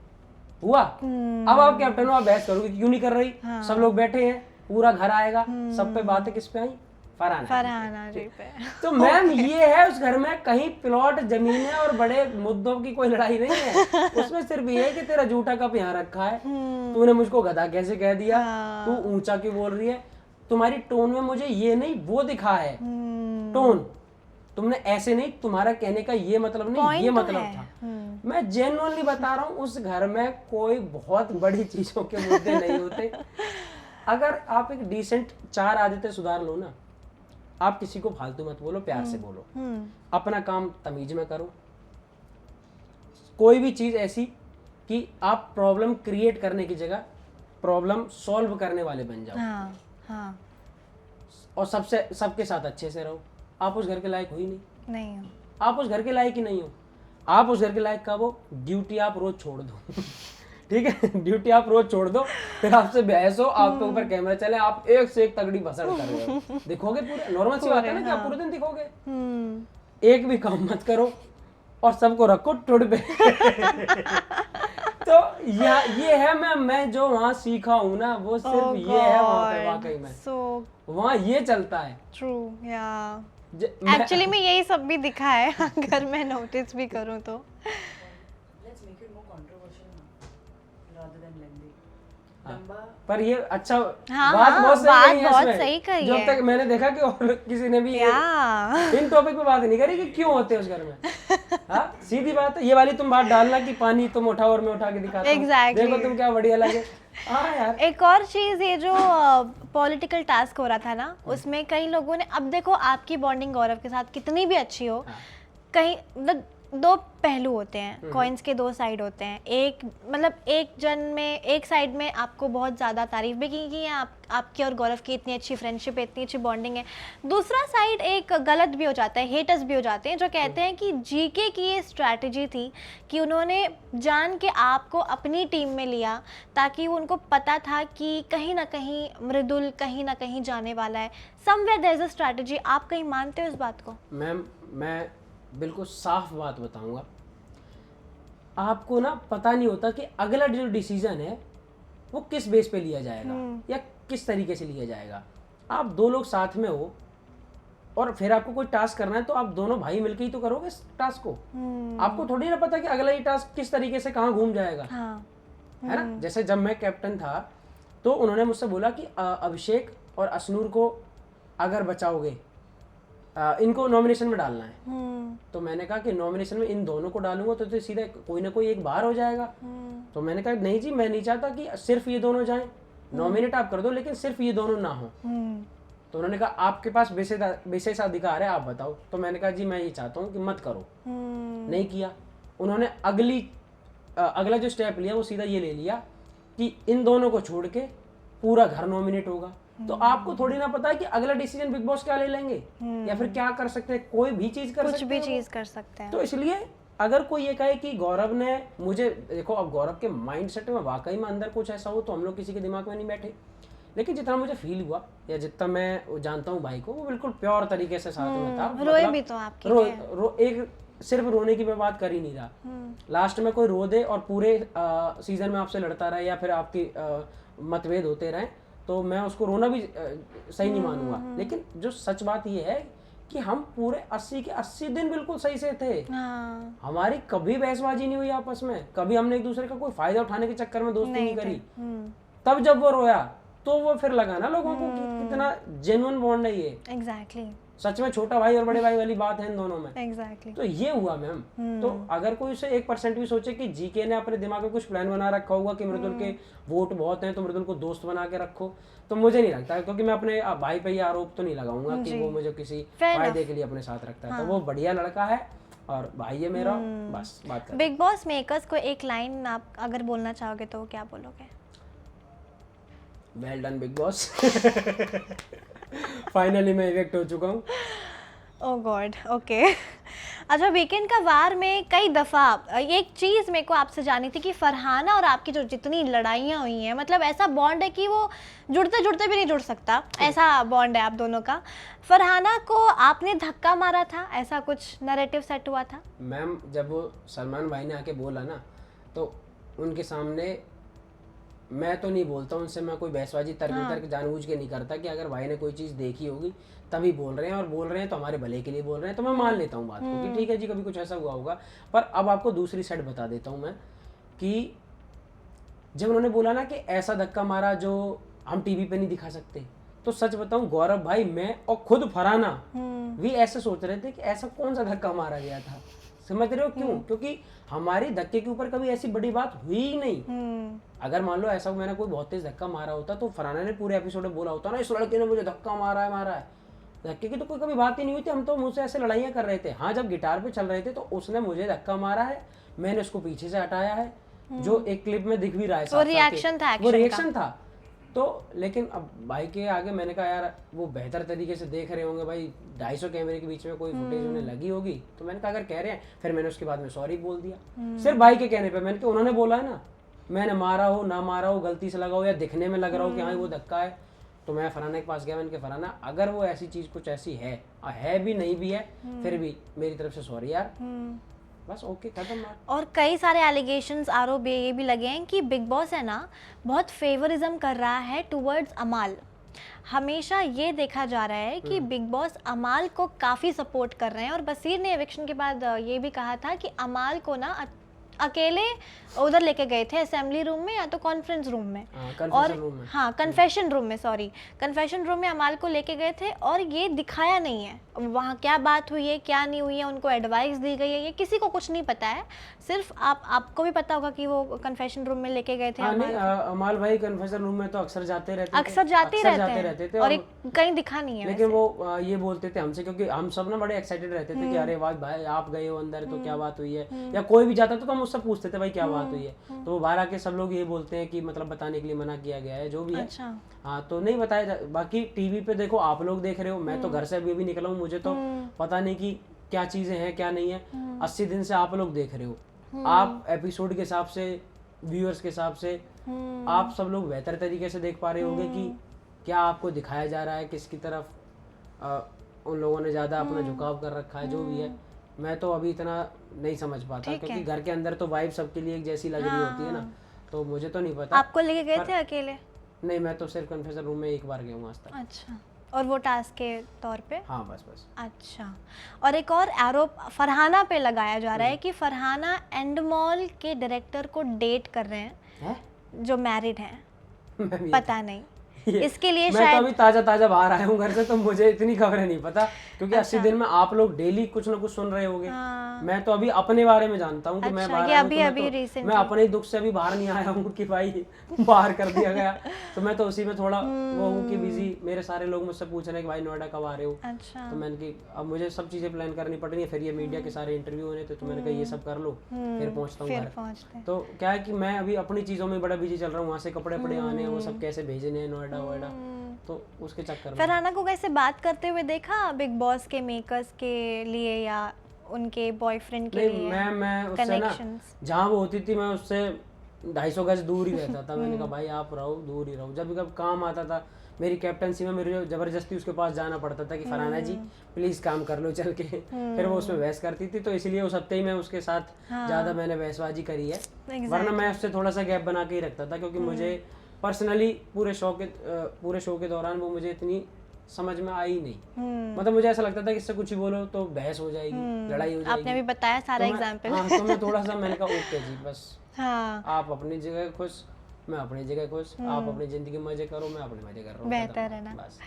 हुआ? अब आप कैप्टन हो, आप बहस करोगे क्यों नहीं कर रही। सब लोग बैठे हैं, पूरा घर आएगा, सब पे बातें किस पे आई? फरहाना जी पे। तो मैम ये है, उस घर में कहीं प्लॉट जमीन है और बड़े मुद्दों की कोई लड़ाई नहीं है, उसमें सिर्फ ये है कि तेरा जूठा कप यहाँ रखा है, तूने मुझको गधा कैसे कह दिया, तू ऊंचा क्यों बोल रही है, तुम्हारी टोन में मुझे ये नहीं वो दिखा है टोन, तुमने ऐसे नहीं, तुम्हारा कहने का ये मतलब नहीं, ये मतलब था। मैं जेन्युइनली बता रहा हूँ, उस घर में कोई बहुत बड़ी चीजों के मुद्दे नहीं होते। अगर आप एक डिसेंट 4 आदतें सुधार लो ना, आप किसी को फालतू मत बोलो, प्यार से बोलो, अपना काम तमीज में करो। कोई भी चीज ऐसी कि आप प्रॉब्लम क्रिएट करने की जगह प्रॉब्लम सॉल्व करने वाले बन जाओ। हाँ। और सबके साथ अच्छे से रहो। आप उस घर के लायक हो ही नहीं हो, आप उस घर के लायक ही नहीं हो। आप उस घर के लायक कब हो? ड्यूटी आप रोज छोड़ दो ठीक है, ड्यूटी आप रोज छोड़ दो, फिर आपसे बहस हो, आपके ऊपर कैमरा चले, आप एक से एक तगड़ी भसड़ कर रहे हो, दिखोगे पूरे। नॉर्मल सी बात है ना कि आप पूरे दिन दिखोगे। एक भी काम मत करो और सबको रखो टुड़ पे तो ये है मैं जो वहाँ सीखा हूँ ना, वो सिर्फ ये है वहाँ पे वाकई में। वहाँ ये चलता है। ट्रू, या एक्चुअली में यही सब भी दिखा है अगर मैं नोटिस भी करूँ तो। पर ये अच्छा हाँ, बात बहुत सही कही जब तक मैंने देखा कि और किसी ने भी इन टॉपिक पे बात नहीं करी कि क्यों होते हैं उस घर में। हाँ, सीधी बात है। ये वाली तुम बात डालना कि पानी तुम उठाओ और मैं उठा के दिखाता हूं। Exactly. देखो तुम क्या बढ़िया लगे। हाँ यार, एक और चीज, ये जो पॉलिटिकल टास्क हो रहा था ना, उसमें कई लोगों ने, अब देखो आपकी बॉन्डिंग गौरव के साथ कितनी भी अच्छी हो, कहीं मतलब 2 पहलू होते हैं, कॉइन्स के 2 साइड होते हैं। एक मतलब एक साइड में आपको बहुत ज़्यादा तारीफ भी की है आपकी और गौरव की इतनी अच्छी फ्रेंडशिप है, इतनी अच्छी बॉन्डिंग है। दूसरा साइड एक गलत भी हो जाता है, हेटर्स भी हो जाते हैं जो कहते हैं कि जीके की ये स्ट्रैटेजी थी कि उन्होंने जान के आपको अपनी टीम में लिया ताकि उनको पता था कि कहीं ना कहीं मृदुल कहीं ना कहीं जाने वाला है। Somewhere there is a strategy. आप कहीं मानते हो इस बात को? मैम, मैं बिल्कुल साफ बात बताऊंगा। आपको ना पता नहीं होता कि अगला जो डिसीजन है वो किस बेस पे लिया जाएगा या किस तरीके से लिया जाएगा। आप 2 लोग साथ में हो और फिर आपको कोई टास्क करना है तो आप दोनों भाई मिलके ही तो करोगे इस टास्क को। आपको थोड़ी ना पता कि अगला ये टास्क किस तरीके से कहाँ घूम जाएगा। है ना। जैसे जब मैं कैप्टन था तो उन्होंने मुझसे बोला कि अभिषेक और असनूर को अगर बचाओगे, इनको नॉमिनेशन में डालना है। तो मैंने कहा कि नॉमिनेशन में इन दोनों को डालूंगा तो सीधा कोई ना कोई एक बाहर हो जाएगा। तो मैंने कहा नहीं जी, मैं नहीं चाहता कि सिर्फ ये दोनों जाएं, नॉमिनेट आप कर दो लेकिन सिर्फ ये दोनों ना हो। तो उन्होंने कहा आपके पास विशेष अधिकार है, आप बताओ। तो मैंने कहा जी मैं ये चाहता हूँ कि मत करो। नहीं किया उन्होंने। अगला जो स्टेप लिया वो सीधा ये ले लिया कि इन दोनों को छोड़ के पूरा घर नॉमिनेट होगा। तो आपको थोड़ी ना पता है कि अगला डिसीजन बिग बॉस क्या ले लेंगे या फिर क्या कर सकते हैं। कोई भी चीज कर सकते हैं, कुछ भी चीज कर सकते हैं। तो इसलिए अगर कोई ये कहे कि गौरव ने मुझे, देखो अब गौरव के माइंडसेट में वाकई में अंदर कुछ ऐसा हो तो हम लोग किसी के दिमाग में नहीं बैठे, लेकिन जितना मुझे फील हुआ या जितना मैं जानता हूँ भाई को, वो बिल्कुल प्योर तरीके से साथ में था। रोए भी तो आपके एक सिर्फ रोने की मैं बात कर ही नहीं रहा। लास्ट में कोई रो दे और पूरे सीजन में आपसे लड़ता रहे या फिर आपकी मतभेद होते रहे तो मैं उसको रोना भी सही नहीं मानूंगा। लेकिन जो सच बात ये है कि हम पूरे 80 के 80 दिन बिल्कुल सही से थे। हमारी कभी बहसबाजी नहीं हुई आपस में, कभी हमने एक दूसरे का कोई फायदा उठाने के चक्कर में दोस्ती नहीं करी। तब जब वो रोया तो वो फिर लगा ना लोगों को कि कितना जेन्युइन बॉन्ड है ये। एग्जैक्टली। सच में छोटा भाई और बड़े भाई वाली बात है इन दोनों में। एग्जैक्टली। तो ये हुआ मैम। तो अगर कोई उसे 1% भी सोचे कि जीके ने अपने दिमाग में कुछ प्लान बना रखा होगा कि मृदुल के वोट बहुत हैं तो मृदुल को दोस्त बना के रखो, तो मुझे नहीं लगता, क्योंकि मैं अपने भाई पे ये आरोप तो नहीं लगाऊंगा कि वो मुझे किसी फायदे के लिए अपने साथ रखता है। तो वो बढ़िया लड़का है और भाई है मेरा। बस बात कर। बिग बॉस मेकर्स को एक लाइन आप अगर बोलना चाहोगे तो क्या बोलोगे? Well done big boss. Finally मैं इवेक्ट हो चुका हूँ। ओह गॉड, ओके। अच्छा, वीकेंड का वार में कई दफ़ा एक चीज़ मेरे को आपसे जाननी थी कि फरहाना और आपकी जो जितनी लड़ाइयाँ हुई हैं, मतलब ऐसा बॉन्ड है कि वो जुड़ते जुड़ते भी नहीं जुड़ सकता, ऐसा बॉन्ड है आप दोनों का। फरहाना को आपने धक्का मारा था, ऐसा कुछ नैरेटिव सेट हुआ था? मैम, जब वो सलमान भाई ने आके बोला ना तो उनके सामने मैं तो नहीं बोलता उनसे, मैं कोई बहसबाजी तर्क जानबूझ के नहीं करता कि अगर भाई ने कोई चीज़ देखी होगी तभी बोल रहे हैं और बोल रहे हैं तो हमारे भले के लिए बोल रहे हैं, तो मैं मान लेता हूँ बात को कि ठीक है जी कभी कुछ ऐसा हुआ होगा। पर अब आपको दूसरी साइड बता देता हूँ मैं कि जब उन्होंने बोला ना कि ऐसा धक्का मारा जो हम टीवी पे नहीं दिखा सकते, तो सच बताऊं गौरव भाई, मैं और खुद फरहाना भी ऐसे सोच रहे थे कि ऐसा कौन सा धक्का मारा गया था। समझ रहे हो क्यों? क्योंकि हमारी धक्के के ऊपर कभी ऐसी बड़ी बात हुई ही नहीं। अगर मान लो ऐसा मैंने कोई बहुत तेज धक्का मारा होता तो फरहाना ने पूरे एपिसोड में बोला होता ना, इस लड़के ने मुझे धक्का मारा है। धक्के की तो कोई कभी बात ही नहीं हुई थी, हम तो मुझसे ऐसे लड़ाइयाँ कर रहे थे। हाँ, जब गिटार पे चल रहे थे तो उसने मुझे धक्का मारा है, मैंने उसको पीछे से हटाया है, जो एक क्लिप में दिख भी रहा है। वो रिएक्शन था। तो लेकिन अब भाई के आगे मैंने कहा यार वो बेहतर तरीके से देख रहे होंगे भाई, 250 कैमरे के बीच में कोई फुटेज उन्हें लगी होगी, तो मैंने कहा अगर कह रहे हैं, फिर मैंने उसके बाद में सॉरी बोल दिया सिर्फ भाई के कहने पे। मैंने कहा उन्होंने बोला है ना, मैंने मारा हो ना मारा हो, गलती से लगा हो या दिखने में लग रहा हो कि हाँ वो धक्का है, तो मैं फरहाना के पास गया, मैंने कहा फरहाना अगर वो ऐसी चीज कुछ ऐसी है भी नहीं भी है, फिर भी मेरी तरफ से सॉरी यार, बस ओके खत्म। और कई सारे एलिगेशंस आरोप ये भी लगे हैं कि बिग बॉस है ना बहुत फेवरिज्म कर रहा है टुवर्ड्स अमाल। हमेशा ये देखा जा रहा है कि बिग बॉस अमाल को काफ़ी सपोर्ट कर रहे हैं, और बसीर ने एविक्शन के बाद ये भी कहा था कि अमाल को ना अकेले उधर लेके गए थे असेंबली रूम में या तो कॉन्फ्रेंस रूम में, और हाँ कन्फेशन रूम में, सॉरी कन्फेशन रूम में अमाल को लेके गए थे, और ये दिखाया नहीं है वहाँ क्या बात हुई है क्या नहीं हुई है, उनको एडवाइस दी गई है, ये किसी को कुछ नहीं पता है। सिर्फ आपको भी पता होगा कि वो कन्फेशन रूम में लेके गए थे। अमाल भाई कन्फेशन रूम में तो अक्सर जाते रहते थे और कहीं दिखा नहीं है। लेकिन वो ये बोलते थे हमसे, क्योंकि हम सब ना बड़े एक्साइटेड रहते थे कि अरे वाह भाई आप गए हो अंदर तो क्या बात हुई है, या कोई भी जाता तो हम उससे पूछते थे भाई क्या बात हुई है, तो वो बाहर आके सब लोग ये बोलते हैं कि मतलब बताने के लिए मना किया गया है, जो भी है। अच्छा। हाँ, तो नहीं बताया। बाकी टीवी पे देखो आप लोग देख रहे हो, मैं तो घर से अभी निकला हूँ, मुझे तो पता नहीं कि क्या चीजें हैं क्या नहीं है। 80 दिन से आप लोग देख रहे हो, आप एपिसोड के हिसाब से, व्यूअर्स के हिसाब से आप सब लोग बेहतर तरीके से देख पा रहे होंगे कि क्या आपको दिखाया जा रहा है, किसकी तरफ उन लोगों ने ज्यादा अपना झुकाव कर रखा है, जो भी है। मैं तो अभी इतना नहीं समझ पाता, क्योंकि घर के अंदर तो वाइब सबके लिए एक जैसी लग रही होती है ना, तो मुझे तो नहीं पता। आपको लेके गए थे अकेले? नहीं, मैं तो सिर्फ कन्फेशन रूम में एक बार गया हूँ आज तक। अच्छा, और वो टास्क के तौर पे? हाँ, बस। अच्छा, और एक और आरोप फरहाना पे लगाया जा रहा है कि फरहाना एंडमॉल के डायरेक्टर को डेट कर रहे हैं, जो मैरिड हैं। पता नहीं इसके लिए मैं तो अभी ताजा बाहर आया हूँ घर से, तो मुझे इतनी खबरें नहीं पता, क्योंकि 80 दिन में आप लोग डेली कुछ ना कुछ सुन रहे होंगे। मैं तो अभी अपने बारे में जानता हूँ कि मैं बाहर आया हूँ, तो मैं अपने दुख से अभी बाहर नहीं आया हूँ कि भाई बाहर कर दिया गया, तो मैं तो उसी में थोड़ा वो हूँ कि बिजी। मेरे सारे लोग मुझसे पूछ रहे हैं कि भाई नोएडा कब आ रहे हो, तो मैंने कि अब मुझे सब चीजें प्लान करनी पड़ रही है, फिर ये मीडिया के सारे इंटरव्यू होने थे, तो मैंने कहा ये सब कर लो फिर पहुंचता हूँ घर। तो क्या है कि मैं अभी अपनी चीजों में बड़ा बिजी चल रहा हूँ, वहाँ से कपड़े आने हैं, वो सब कैसे भेजने हैं नोएडा, तो उसके चक्कर में। फरहाना को कैसे बात करते हुए देखा बिग बॉस के मेकर्स के लिए या उनके बॉयफ्रेंड के लिए? मैं उससे ना जहाँ वो होती थी मैं उससे 250 गज दूर ही रहता था। मैंने कहा भाई आप रहो, दूर ही रहो। जब कब काम आता था मेरी कैप्टनसी में, मेरे जबरदस्ती उसके पास जाना पड़ता था कि फरहाना जी प्लीज काम कर लो चल के। फिर वो उसमें बहस करती थी, तो इसलिए उस हफ्ते ही मैं उसके साथ ज्यादा मैंने बहसबाजी करी है, वरना मैं उससे थोड़ा सा गैप बना के ही रखता था, क्योंकि मुझे पर्सनली पूरे शो के दौरान वो मुझे इतनी समझ में आई नहीं। मतलब मुझे ऐसा लगता था कि इससे कुछ ही बोलो तो बहस हो जाएगी, लड़ाई हो जाएगी। आपने भी बताया सारा एग्जाम्पल। हाँ, तो मैं थोड़ा सा मैंने कहा ओके जी बस, हाँ, आप अपनी जगह खुश, मैं अपनी जगह खुश, आप अपनी जिंदगी मजे करो, मैं अपने मजे कर रहा हूँ, बेहतर है ना बस।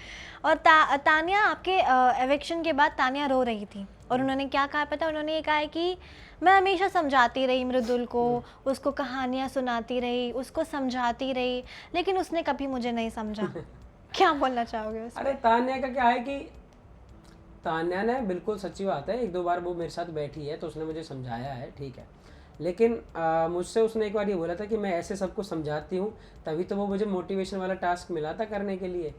और तानिया आपके एविक्शन के बाद तानिया रो रही थी, और उन्होंने क्या कहा पता? उन्होंने ये कहा है कि मैं हमेशा समझाती रही मृदुल को, उसको कहानियाँ सुनाती रही, उसको समझाती रही, लेकिन उसने कभी मुझे नहीं समझा। क्या बोलना चाहोगे उस? अरे तान्या का क्या है कि तान्या ने बिल्कुल सच्ची बात है, 1-2 बार वो मेरे साथ बैठी है तो उसने मुझे समझाया है, ठीक है, लेकिन मुझसे उसने एक बार ये बोला था कि मैं ऐसे सबको समझाती हूँ, तभी तो वो मुझे मोटिवेशन वाला टास्क मिला था करने के लिए।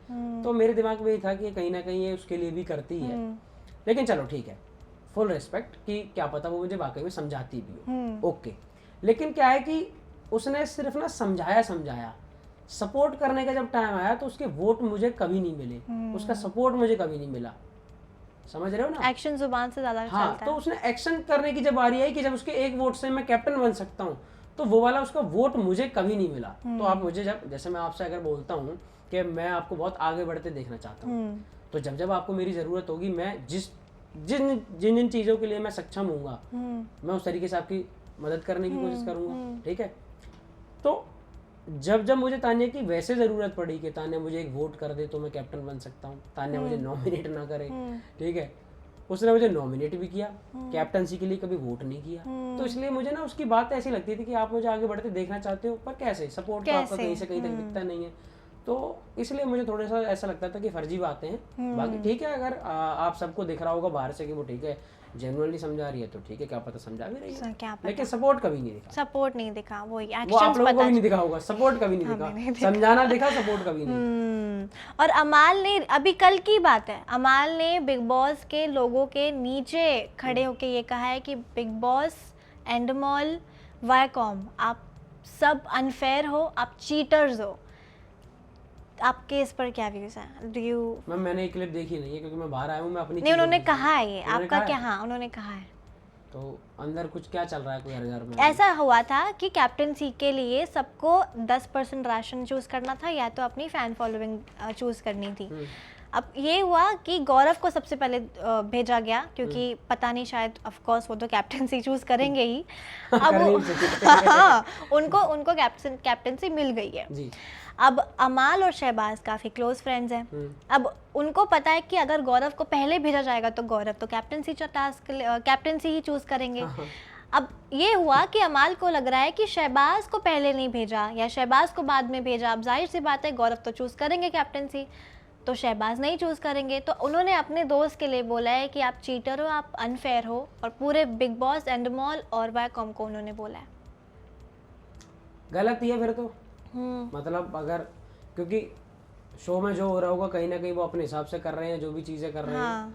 तो मेरे दिमाग में ये था कि कहीं ना कहीं ये उसके लिए भी करती है, लेकिन चलो ठीक है, फुल रिस्पेक्ट कि क्या पता वो मुझे वाकई में समझाती भी हो, ओके। लेकिन क्या है कि उसने सिर्फ ना समझाया, सपोर्ट करने का जब टाइम आया तो उसके वोट मुझे कभी नहीं मिले, उसका सपोर्ट मुझे कभी नहीं मिला, समझ रहे हो ना? एक्शन जुबान से ज्यादा हाँ, चलता है। तो उसने एक्शन करने की जब बारी आई कि जब उसके एक वोट से मैं कैप्टन बन सकता हूँ, तो वो वाला उसका वोट मुझे कभी नहीं मिला। तो आप मुझे जैसे मैं आपसे अगर बोलता हूँ कि मैं आपको बहुत आगे बढ़ते देखना चाहता हूँ, तो जब आपको मेरी जरूरत होगी, मैं जिन चीजों के लिए मैं सक्षम हूँगा, मैं उस तरीके से आपकी मदद करने की कोशिश करूंगा, ठीक है? तो जब जब मुझे तान्या की वैसे ज़रूरत पड़ी कि तान्या मुझे एक वोट कर दे तो मैं कैप्टन बन सकता हूँ, तान्या मुझे नॉमिनेट ना करे, ठीक है, उसने मुझे नॉमिनेट भी किया, कैप्टनसी के लिए कभी वोट नहीं किया। तो इसलिए मुझे ना उसकी बात ऐसी लगती थी कि आप मुझे आगे बढ़ते देखना चाहते हो, पर कैसे, सपोर्ट तो आपका कहीं से कहीं तक दिखता नहीं है। तो इसलिए मुझे थोड़ा सा ऐसा लगता था कि फर्जी बातें हैं। बाकी ठीक है, अगर आप सबको दिख रहा होगा बाहर से कि वो ठीक है जेन्युइनली समझा रही है तो ठीक है, क्या पता समझा भी रही है, लेकिन सपोर्ट कभी नहीं दिखा। सपोर्ट नहीं दिखा, वही वो आप लोगों को भी नहीं दिखा होगा, सपोर्ट कभी नहीं दिखा, समझाना दिखा, सपोर्ट कभी नहीं। और अमाल ने, अभी कल की बात है, अमाल ने बिग बॉस के लोगों के नीचे खड़े होके ये कहा है कि बिग बॉस, एंडमॉल, वायकॉम, आप सब अनफेयर हो, आप चीटर्स हो। आपके इस पर क्या व्यूज हैं? Do you? मैम मैंने ये क्लिप देखी नहीं है क्योंकि मैं बाहर आया हूँ, मैं अपनी नहीं, उन्होंने कहा है ये, आपका क्या? हाँ, उन्होंने कहा है। तो अंदर कुछ क्या चल रहा है कोई घर में? ऐसा हुआ था कि कैप्टनसी के लिए सबको 10% राशन चूज करना था या तो अपनी फैन फॉलोइंग चूज करनी थी। अब ये हुआ कि गौरव को सबसे पहले भेजा गया क्योंकि पता नहीं, शायद ऑफ कोर्स वो तो कैप्टनसी चूज करेंगे ही। अब हाँ, उनको कैप्टनसी मिल गई है जी। अब अमाल और शहबाज काफ़ी क्लोज फ्रेंड्स हैं। अब उनको पता है कि अगर गौरव को पहले भेजा जाएगा तो गौरव तो कैप्टनसी ही चूज करेंगे। अब ये हुआ कि अमाल को लग रहा है कि शहबाज को पहले नहीं भेजा या शहबाज को बाद में भेजा। अब जाहिर सी बात है गौरव तो चूज करेंगे कैप्टनसी, तो शहबाज नहीं चूज करेंगे। तो उन्होंने अपने दोस्त के लिए बोला है कि आप चीटर हो, आप अनफेयर हो, और पूरे बिग बॉस, एंडमॉल और वायकॉम को उन्होंने बोला है। गलत ही है फिर तो। मतलब अगर, क्योंकि शो में जो हो रहा होगा कहीं ना कहीं वो अपने हिसाब से कर रहे हैं, जो भी चीजें कर रहे हैं।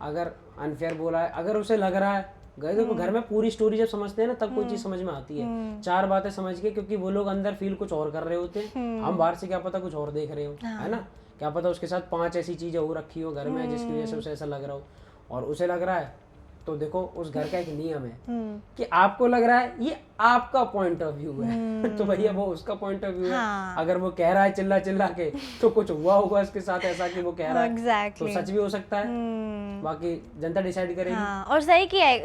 अगर अनफेयर बोला है, अगर उसे लग रहा है, देखो घर में पूरी स्टोरी जब समझते हैं ना तब कोई चीज समझ में आती है, चार बातें समझ के, क्योंकि वो लोग अंदर फील कुछ और कर रहे होते हैं, हम बाहर से क्या पता कुछ और देख रहे हो, है ना, क्या पता उसके साथ 5 ऐसी चीजें हो रखी हो घर में जिसकी वजह से उसे ऐसा लग रहा हो, और उसे लग रहा है। तो देखो उस घर का एक नियम है कि आपको लग रहा है ये आपका पॉइंट ऑफ व्यू है तो भैया वो उसका पॉइंट ऑफ व्यू है। अगर वो कह रहा है चिल्ला चिल्ला के तो कुछ हुआ होगा उसके साथ ऐसा कि वो कह रहा है, तो सच भी हो सकता है। बाकी जनता डिसाइड करेगी। और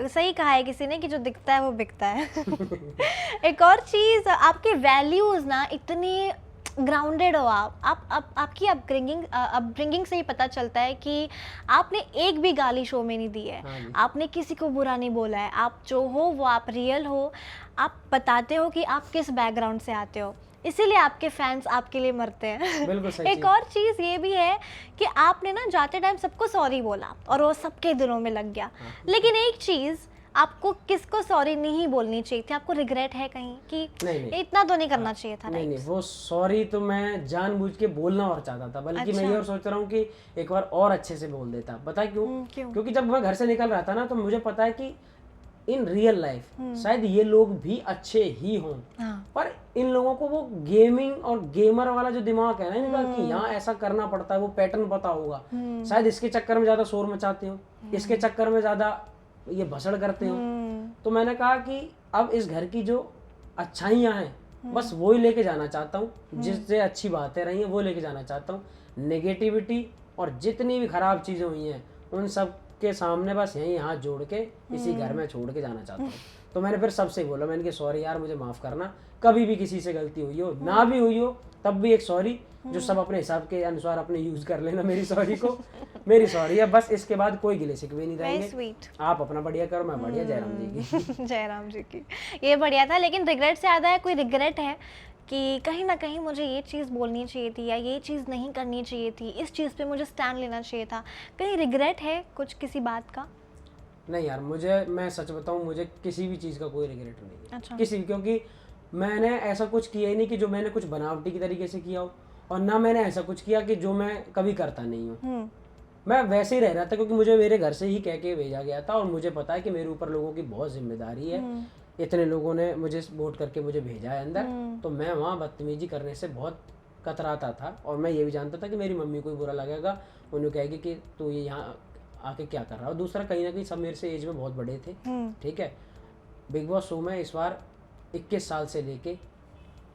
सही कहा है किसी ने कि जो दिखता है वो बिकता है। एक और चीज, आपके वैल्यूज ना इतनी ग्राउंडेड हो आप आपकी अपब्रिंगिंग से ही पता चलता है कि आपने एक भी गाली शो में नहीं दी है। आपने किसी को बुरा नहीं बोला है, आप जो हो वो आप रियल हो, आप बताते हो कि आप किस बैकग्राउंड से आते हो, इसीलिए आपके फैंस आपके लिए मरते हैं। बिल्कुल सही। एक और चीज़ ये भी है कि आपने ना जाते टाइम सबको सॉरी बोला और वो सबके दिलों में लग गया। लेकिन एक चीज़, आपको किसको सॉरी नहीं बोलनी चाहिए थी? आपको रिग्रेट है कहीं कि नहीं, इतना तो नहीं करना चाहिए था? नहीं, वो सॉरी तो मैं जानबूझ के बोलना और चाहता था, बल्कि मैं ये और सोच रहा हूँ कि एक बार और अच्छे से बोल देता। पता है क्यों? क्योंकि जब मैं घर से निकल रहा था ना तो मुझे पता है कि इन रियल लाइफ शायद ये लोग भी अच्छे ही हों, पर इन लोगों को वो गेमिंग और गेमर वाला जो दिमाग है ना इनका कि यहाँ ऐसा करना पड़ता है, वो पैटर्न पता होगा, शायद इसके चक्कर में ज्यादा शोर मचाते हो, इसके चक्कर में ज्यादा ये भसड़ करते हो। तो मैंने कहा कि अब इस घर की जो अच्छाइयाँ हैं बस वो ही लेके जाना चाहता हूँ, जिससे अच्छी बातें रही हैं वो लेके जाना चाहता हूँ। नेगेटिविटी और जितनी भी खराब चीजें हुई हैं उन सब के सामने बस यहीं हाथ जोड़ के इसी घर में छोड़ के जाना चाहता हूँ। तो मैंने फिर सबसे बोला, मैंने कि सॉरी यार, मुझे माफ करना, कभी भी किसी से गलती हुई हो, ना भी हुई हो तब भी एक सॉरी, जो सब अपने हिसाब के अनुसार अपने यूज कर लेना मेरी सॉरी को। मेरी सॉरी है, बस इसके बाद कोई गिले शिकवे नहीं रहेंगे। आप अपना बढ़िया करो, मैं बढ़िया। जयराम जी की जयराम जी की ये बढ़िया था, लेकिन रिग्रेट से ज़्यादा है, कोई रिग्रेट है कि कहीं ना कहीं मुझे ये चीज़ बोलनी चाहिए थी या ये चीज़ नहीं करनी चाहिए थी, इस चीज़ पे मुझे स्टैंड लेना चाहिए था, कहीं रिग्रेट है कुछ किसी बात का? नहीं यार, मैं सच बताऊं, मुझे किसी भी चीज़ का कोई रिग्रेट नहीं है। अच्छा। किसी भी, क्योंकि मैंने ऐसा कुछ किया ही नहीं कि जो मैंने कुछ बनावटी की तरीके से किया हो, और ना मैंने ऐसा कुछ किया कि जो मैं कभी करता नहीं हूँ। मैं वैसे ही रह रहा था क्योंकि मुझे मेरे घर से ही कह के भेजा गया था, और मुझे पता है कि मेरे ऊपर लोगों की बहुत जिम्मेदारी है। इतने लोगों ने मुझे वोट करके मुझे भेजा है अंदर, तो मैं वहाँ बदतमीजी करने से बहुत कतराता था, और मैं ये भी जानता था कि मेरी मम्मी को भी बुरा लगेगा, उन्हें कहेगी कि तू ये यहाँ आके क्या कर रहा है। और दूसरा, कहीं ना कहीं सब मेरे से एज में बहुत बड़े थे, ठीक है। बिग बॉस शो में इस बार 21 साल से लेके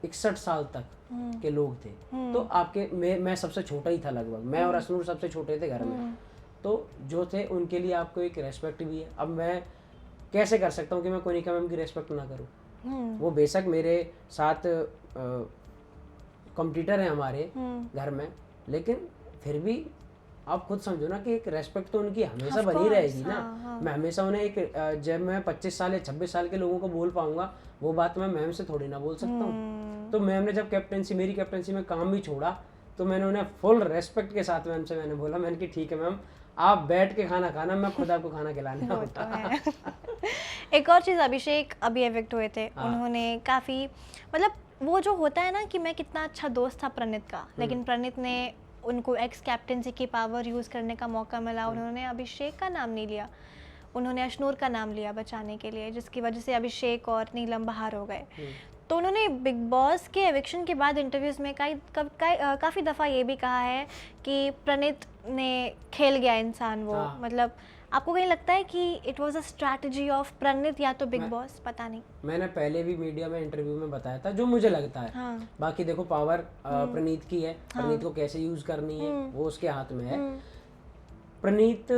61 साल तक के लोग थे, तो आपके मैं सबसे छोटा ही था लगभग, मैं और असनूर सबसे छोटे थे घर में, तो जो थे उनके लिए आपको एक रेस्पेक्ट भी है। अब मैं कैसे कर सकता हूँ कि मैं कोनिका मैम की रेस्पेक्ट ना करूँ? वो बेशक मेरे साथ कॉम्पिटिटर है हमारे घर में, लेकिन फिर भी आप खुद समझो ना कि एक रेस्पेक्ट तो उनकी हमेशा बनी रहेगी ना। मैं हमेशा उन्हें एक, जब मैं 25 साल या 26 साल के लोगों को बोल पाऊंगा वो बात मैं मैम से थोड़ी ना बोल सकता हूँ। तो मैम ने जब मेरी कैप्टेंसी में काम भी छोड़ा तो मैंने उन्हें फुल रेस्पेक्ट के साथ मैम से मैंने बोला, मैंने कि ठीक है मैम, आप बैठ के खाना खाना, मैं खुद आपको खाना खिलाने आऊंगा। एक और चीज़, अभिषेक अभी एविक्ट हुए थे, उन्होंने काफ़ी मतलब वो जो होता है ना कि मैं कितना अच्छा दोस्त था प्रणीत का, लेकिन प्रणीत ने उनको एक्स कैप्टेंसी की पावर यूज़ करने का मौका मिला, उन्होंने अभिषेक का नाम नहीं लिया, उन्होंने अशनूर का नाम लिया बचाने के लिए, जिसकी वजह से अभिषेक और नीलम बाहर हो गए। तो उन्होंने बिग बॉस के एविक्शन के बाद इंटरव्यूज़ में काफ़ी दफ़ा ये भी कहा है कि प्रणीत ने खेल गया इंसान वो। मतलब आपको कहीं लगता है कि it was a strategy of Praneet या तो बिग बॉस? पता नहीं, मैंने पहले भी मीडिया में इंटरव्यू में बताया था जो मुझे लगता है। बाकी देखो पावर प्रणीत की है, प्रणीत को कैसे यूज करनी है वो उसके हाथ में है। प्रणीत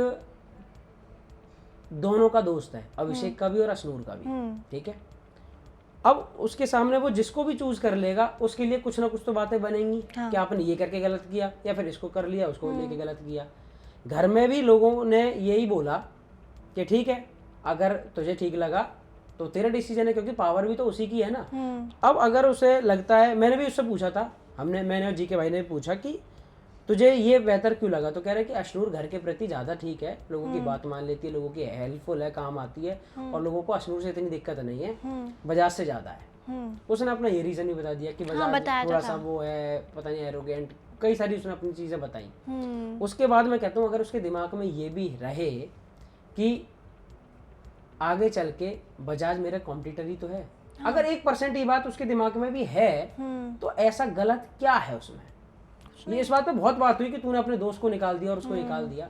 दोनों का दोस्त है, अभिषेक का भी और अशनूर का भी, ठीक है। अब उसके सामने वो जिसको भी चूज कर लेगा उसके लिए कुछ ना कुछ तो बातें बनेंगी कि आपने ये करके गलत किया, या फिर इसको कर लिया, उसको लेके गलत किया। घर में भी लोगों ने यही बोला कि ठीक है, अगर तुझे ठीक लगा तो तेरा डिसीजन है, क्योंकि पावर भी तो उसी की है ना। अब अगर उसे लगता है, मैंने भी उससे पूछा था, मैंने और जीके भाई ने भी पूछा कि तुझे ये बेहतर क्यों लगा, तो कह रहे कि अशनूर घर के प्रति ज़्यादा ठीक है, लोगों की बात मान लेती है, लोगों की हेल्पफुल है, काम आती है, और लोगों को अशनूर से इतनी दिक्कत नहीं है, बजाज से ज़्यादा है। उसने अपना ये रीज़न भी बता दिया कि बजाज थोड़ा सा वो है, पता नहीं एरोगेंट, कई सारी उसने अपनी चीज़ें बताई। उसके बाद मैं कहता हूँ अगर उसके दिमाग में ये भी रहे कि आगे चल के बजाज मेरा कॉम्पिटिटर ही तो है, अगर 1% ये बात उसके दिमाग में भी है तो ऐसा गलत क्या है उसमें। ये इस बात पे बहुत बात हुई कि तूने अपने दोस्त को निकाल दिया और उसको निकाल दिया।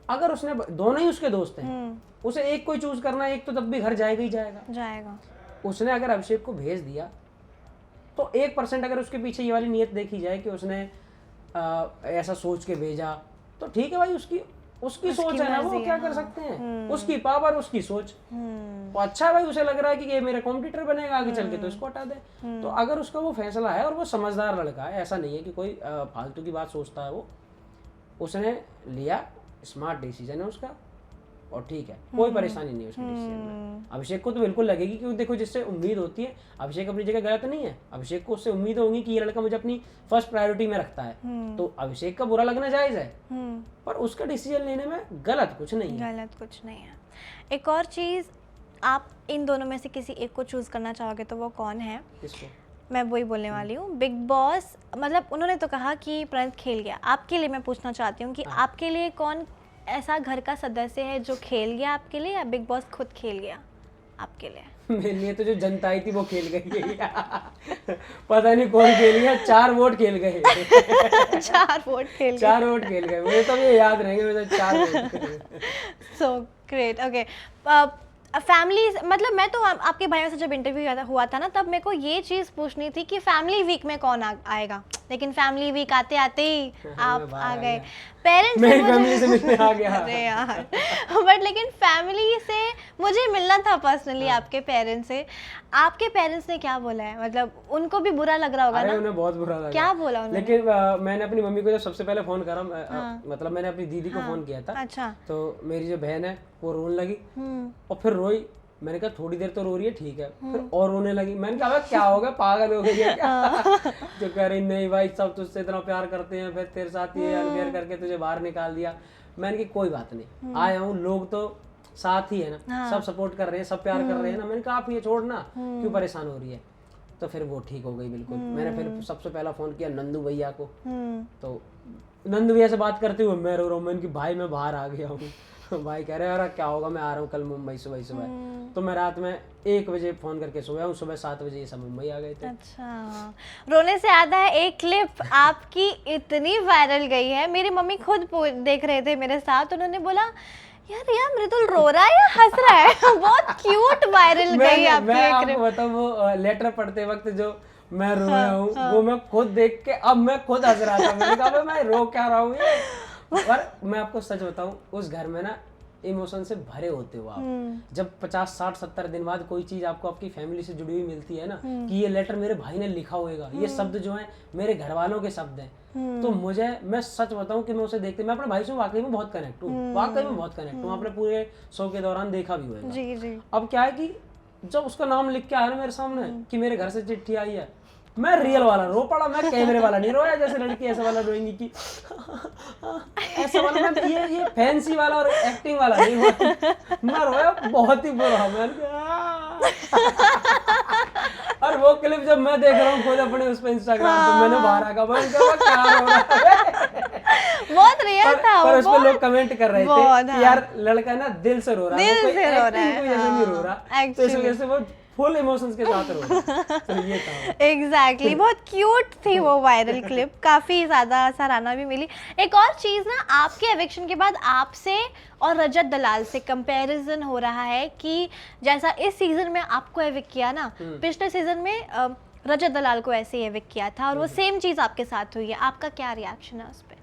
अगर उसने, दोनों ही उसके दोस्त हैं, उसे एक कोई चूज करना है, एक तो तब भी घर जाएगा ही जाएगा। उसने अगर अभिषेक को भेज दिया तो 1% अगर उसके पीछे ये वाली नीयत देखी जाए कि उसने ऐसा सोच के भेजा, तो ठीक है भाई, उसकी सोच है ना, वो क्या कर सकते हैं, उसकी पावर, उसकी सोच। तो अच्छा है भाई, उसे लग रहा है कि ये मेरा कॉम्पिटिटर बनेगा आगे चल के, तो इसको हटा दे। तो अगर उसका वो फैसला है, और वो समझदार लड़का है, ऐसा नहीं है कि कोई फालतू की बात सोचता है, वो उसने लिया, स्मार्ट डिसीजन है उसका, और ठीक है, कोई परेशानी नहीं है उसके डिसीजन में। अभिषेक को तो बिल्कुल लगेगी, क्योंकि देखो जिससे उम्मीद होती है, अभिषेक अपनी जगह गलत नहीं है, अभिषेक को उससे उम्मीद होगी कि ये लड़का मुझे अपनी फर्स्ट प्रायोरिटी में रखता है, तो अभिषेक का बुरा लगना जायज है, पर उसका डिसीजन लेने में गलत कुछ नहीं है। एक और चीज, आप इन दोनों में से किसी एक को चूज करना चाहोगे तो वो कौन है? किसको? मैं वही बोलने वाली हूँ। बिग बॉस, मतलब उन्होंने तो कहा कि प्रणीत खेल गया, आपके लिए मैं पूछना चाहती हूँ कि आपके लिए कौन ऐसा घर का सदस्य है जो खेल गया आपके लिए, या बिग बॉस खुद खेल गया आपके लिए? मेरे लिए तो जो जनता आई थी वो खेल गई। पता नहीं कौन खेल गया, 4 वोट खेल गए। 4 वोट खेल गए, मुझे तो ये याद रहेंगे, मुझे 4 vote. So great, okay. Family, मतलब मैं तो आपके भाइयों से जब इंटरव्यू हुआ था ना, तब मेरे को ये चीज़ पूछनी थी कि फैमिली वीक में कौन आएगा, लेकिन फैमिली वीक आते आते ही आप आ गए। पेरेंट्स मेरी फैमिली से मिलने आ गया। अरे यार, बट लेकिन फैमिली से मुझे मिलना था पर्सनली, आपके पेरेंट्स से। आपके पेरेंट्स ने क्या बोला है? मतलब उनको भी बुरा लग रहा होगा ना? उन्हें बहुत बुरा लगा। क्या बोला उन्होंने? लेकिन मैंने अपनी मम्मी को जब सबसे पहले फोन करा, मतलब मैंने अपनी दीदी को फोन किया था। अच्छा। तो मेरी जो बहन है वो रोने लगी, और फिर रोई। मैंने कहा थोड़ी देर तो रो रही है, ठीक है, फिर और रोने लगी। मैंने कहा क्या हो गया, पागल हो गई है क्या? जो कह रही नहीं भाई, सब तुझसे इतना प्यार करते हैं, फिर तेरे साथ ये अनफेयर करके तुझे बाहर निकाल दिया। मैंने कहा कोई बात नहीं, आया हूँ, लोग तो साथ ही है ना, सब सपोर्ट कर रहे हैं, सब प्यार कर रहे हैं ना। मैंने कहा आप ये छोड़ना, क्यों परेशान हो रही है? तो फिर वो ठीक हो गई बिल्कुल। मैंने फिर सबसे पहला फोन किया नंदू भैया को, तो नंदू भैया से बात करते हुए मैं रो रहा हूँ। मैंने कि भाई मैं बाहर आ गया हूँ। भाई कह रहे अरे क्या होगा, मैं आ रहा हूँ कल मुंबई सुबह। तो मैं रात में 1 बजे फोन करके सोया हूँ, सुबह 7 बजे ये सब मुंबई आ गए थे। अच्छा, रोने से याद है एक क्लिप आपकी इतनी वायरल गई है, मेरी मम्मी खुद देख रहे थे मेरे साथ, उन्होंने बोला यार मृदुल रो रहा है या हंस रहा है? बहुत क्यूट वायरल गई आपकी। मैं आपको बताऊं, वो लेटर पढ़ते वक्त जो मैं रोया हूँ, वो मैं खुद देख के अब मैं खुद हंस रहा था। मैंने कहा मैं रो क्या रहा हूँ ये। और मैं आपको सच बताऊं, उस घर में ना इमोशन से भरे होते हो आप। जब 50, 60, 70 दिन बाद कोई चीज आपको आपकी फैमिली से जुड़ी हुई मिलती है ना, कि ये लेटर मेरे भाई ने लिखा होगा, ये शब्द जो है मेरे घर वालों के शब्द हैं, तो मैं सच बताऊं कि मैं उसे देखते, मैं अपने भाई से वाकई में बहुत कनेक्ट हूँ, वाकई में बहुत कनेक्ट हूँ। आपने पूरे शो के दौरान देखा भी होगा। जी जी। अब क्या है कि जब उसका नाम लिख के आया ना मेरे सामने कि मेरे घर से चिट्ठी आई है, मैं रियल वाला रो पड़ा, मैं कैमरे वाला नहीं रोया जैसे लड़की ऐसा वाला रोएंगी कि ऐसा वाला, मैं ये फैंसी वाला और एक्टिंग वाला नहीं हुआ, मैं रोया बहुत ही बुरा। मैं और वो क्लिप जब मैं देख रहा हूँ खुद अपने उस पे इंस्टाग्राम पे, मैंने बाहर आकर क्या रो रहा है बहुत रियल था पर उस पे लोग कमेंट कर रहे थे कि यार लड़का ना दिल से रो रहा है, कोई एक्टिंग की वजह से नहीं रो रहा, तो इस वजह से वो फुल इमोशंस के साथ रो रहा है। तो ये था एग्जैक्टली बहुत क्यूट थी वो वायरल क्लिप, काफी ज्यादा सराहना भी मिली। एक और चीज ना, आपके एविक्शन के बाद आपसे और रजत दलाल से कंपैरिजन हो रहा है कि जैसा इस सीजन में आपको एविक किया ना, पिछले सीजन में रजत दलाल को ऐसे ही एविक किया था, और वो सेम चीज आपके साथ हुई है। आपका क्या रिएक्शन है उस पे?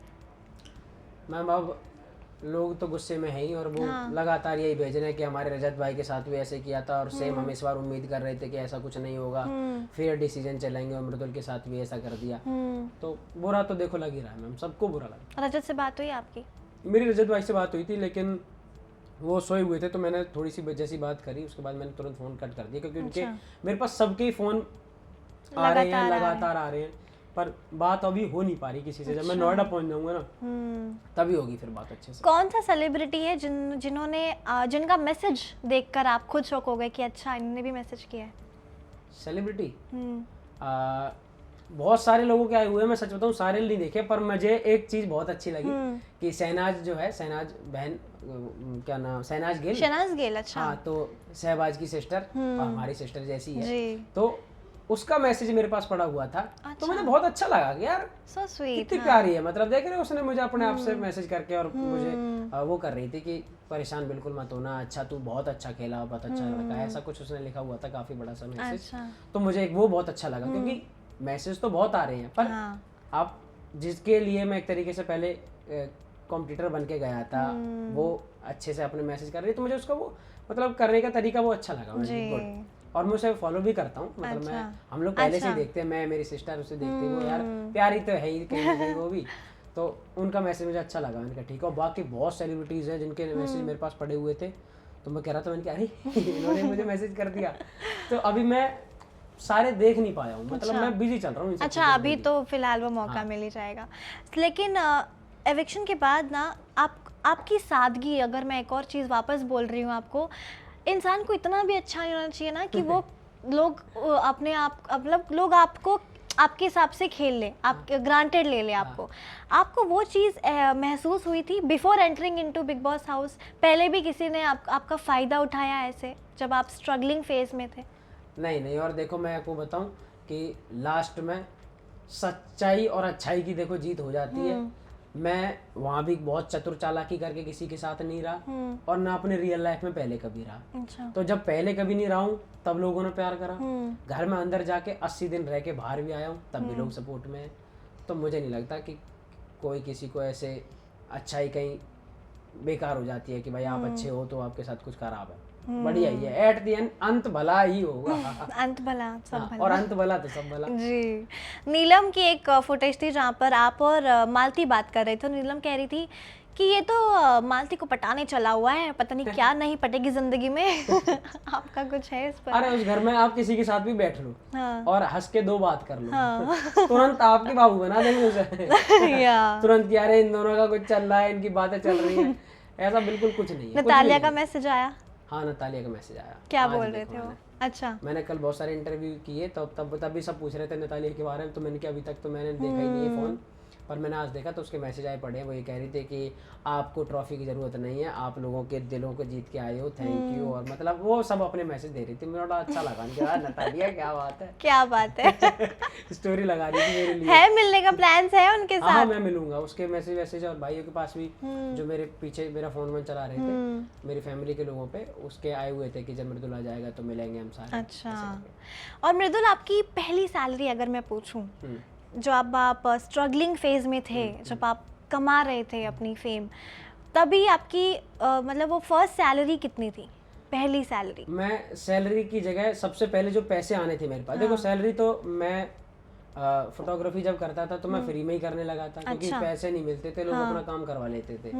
मैम अब लोग तो गुस्से में है ही, और वो लगातार यही भेज रहे हैं कि हमारे रजत भाई के साथ भी ऐसे किया था, और सेम हम इस बार उम्मीद कर रहे थे कि ऐसा कुछ नहीं होगा, फिर डिसीजन चलेंगे, और मृदुल के साथ भी ऐसा कर दिया। तो बुरा तो देखो लग ही रहा है मैम, सबको बुरा लगा। रजत से बात हुई आपकी? मेरी रजत भाई से बात हुई थी, लेकिन वो सोए हुए थे, तो मैंने थोड़ी सी जैसी बात करी उसके बाद मैंने तुरंत फ़ोन कट कर दिया, क्योंकि उनके मेरे पास सबके फ़ोन आ रहे हैं, लगातार आ रहे हैं, पर बात अभी हो नहीं पा रही किसी से। जब मैं नोएडा पहुंच जाऊंगा ना तभी होगी फिर बात अच्छे से। कौन सा सेलिब्रिटी है जिन्होंने जिनका मैसेज देखकर आप खुद शॉक हो गए कि अच्छा इन्होंने भी मैसेज किया है? सेलिब्रिटी बहुत सारे लोगों के आए हुए हैं, मैं सच बताऊं सारे नहीं देखे, पर मुझे एक चीज बहुत अच्छी लगी कि शहनाज जो है, शहनाज बहन, क्या नाम, शहनाज गिल। अच्छा। हाँ, तो शहबाज की सिस्टर, हमारी सिस्टर जैसी है, तो उसका मैसेज मेरे पास पड़ा हुआ था। अच्छा। तो मुझे बहुत अच्छा लगा कि यार so sweet, कितनी प्यारी है, मतलब देख रहे हो उसने मुझे अपने आप से मैसेज करके, और मुझे वो कर रही थी कि परेशान बिल्कुल मत होना, अच्छा तू बहुत अच्छा खेला, बहुत अच्छा लड़का है, ऐसा कुछ उसने लिखा हुआ था, काफी बड़ा सा मैसेज। अच्छा। तो मुझे वो बहुत अच्छा लगा, क्योंकि मैसेज तो बहुत आ रहे हैं, पर आप जिसके लिए मैं एक तरीके से पहले कॉम्पिटिटर बन के गया था, वो अच्छे से अपने मैसेज कर रही है, तो मुझे उसका वो मतलब करने का तरीका वो अच्छा लगा मुझे, और मैं उसे फॉलो भी करता हूँ, मतलब अच्छा। मैं हम लोग पहले से ही देखते हैं, मैं मेरी सिस्टर उसे देखती है, वो यार प्यारी तो है ही कहीं ना कहीं वो भी, तो उनका मैसेज मुझे अच्छा लगा, मैंने कहा ठीक है। और बाकी बहुत सेलिब्रिटीज़ हैं जिनके मैसेज मेरे पास पड़े हुए थे, तो मैं कह रहा था, मैंने कहा अरे इन्होंने मुझे मैसेज कर दिया, तो अभी मैं सारे देख नहीं पाया हूँ, मतलब मैं बिजी चल रहा हूँ। अच्छा, अभी तो फिलहाल वो मौका मिल ही जाएगा। लेकिन एविक्शन के बाद ना आपकी सादगी, अगर मैं एक और चीज़ वापस बोल रही हूँ आपको, इंसान को इतना भी अच्छा नहीं होना चाहिए ना कि वो लोग अपने आप, मतलब लोग आपको आपके हिसाब से खेल ले, आप ग्रांटेड ले ले आपको वो चीज़ महसूस हुई थी before entering into big boss house? पहले भी किसी ने आपका फ़ायदा उठाया ऐसे जब आप स्ट्रगलिंग फेज में थे? नहीं, और देखो मैं आपको बताऊं कि लास्ट में सच्चाई और अच्छाई की देखो जीत हो जाती है। मैं वहाँ भी बहुत चतुर चालाकी करके किसी के साथ नहीं रहा, और ना अपने रियल लाइफ में पहले कभी रहा। अच्छा। तो जब पहले कभी नहीं रहा हूँ तब लोगों ने प्यार करा, घर में अंदर जाके 80 दिन रह के बाहर भी आया हूँ तब भी लोग सपोर्ट में है। तो मुझे नहीं लगता कि कोई किसी को ऐसे अच्छाई कहीं बेकार हो जाती है कि भाई आप अच्छे हो तो आपके साथ कुछ खराब है। बढ़िया ही है, एट द एंड अंत भला ही होगा। अंत भला सब भला, और अंत भला तो सब भला जी। नीलम की एक फुटेज थी जहाँ पर आप और मालती बात कर रहे थे। नीलम कह रही थी कि ये तो मालती को पटाने चला हुआ है, पता नहीं क्या नहीं पटेगी जिंदगी में। आपका कुछ है इस पर? अरे उस घर में आप किसी के साथ भी बैठ लो और हंस के 2 बात कर लो, तुरंत आपके बाबू बना देंगे उसे। तुरंत कि अरे इन दोनों का कुछ चल रहा है, इनकी बातें चल रही हैं। ऐसा बिल्कुल कुछ नहीं है। नतालिया का मैसेज आया? हाँ, नतालिया का मैसेज आया। क्या बोल रहे थे वो? अच्छा। मैंने कल बहुत सारे इंटरव्यू किए, तब भी सब पूछ रहे थे नतालिया के बारे में, तो मैंने कहा अभी तक तो मैंने देखा ही नहीं है फोन, पर मैंने आज देखा तो उसके मैसेज आए पड़े हैं। वो ये कह रही थी कि आपको ट्रॉफी की ज़रूरत नहीं है, आप लोगों के दिलों को जीत के आए हो, थैंक यू। और मतलब वो सब अपने मैसेज दे रही थी, मुझे बड़ा अच्छा लगा। नतालिया क्या बात है, क्या बात है। स्टोरी लगा रही थी मेरे लिए। है मिलने का प्लान्स है उनके साथ? हाँ, मैं मिलूंगा। उसके मैसेज और भाइयों के पास भी जो मेरे पीछे मेरा फोन में चला रहे थे, मेरी फैमिली के लोगों पे उसके आए हुए थे कि जब मृदुल आ जाएगा तो मिलेंगे हम सारे। अच्छा। और मृदुल, आपकी पहली सैलरी अगर मैं पूछूं, जो आप स्ट्रगलिंग फेज में थे, जब आप कमा रहे थे अपनी फेम, तभी आपकी मतलब वो फर्स्ट सैलरी कितनी थी, पहली सैलरी? मैं सैलरी की जगह सबसे पहले जो पैसे आने थे मेरे पास, देखो सैलरी तो मैं फोटोग्राफी जब करता था तो मैं फ्री में ही करने लगा था, क्योंकि पैसे नहीं मिलते थे, लोग अपना काम करवा लेते थे,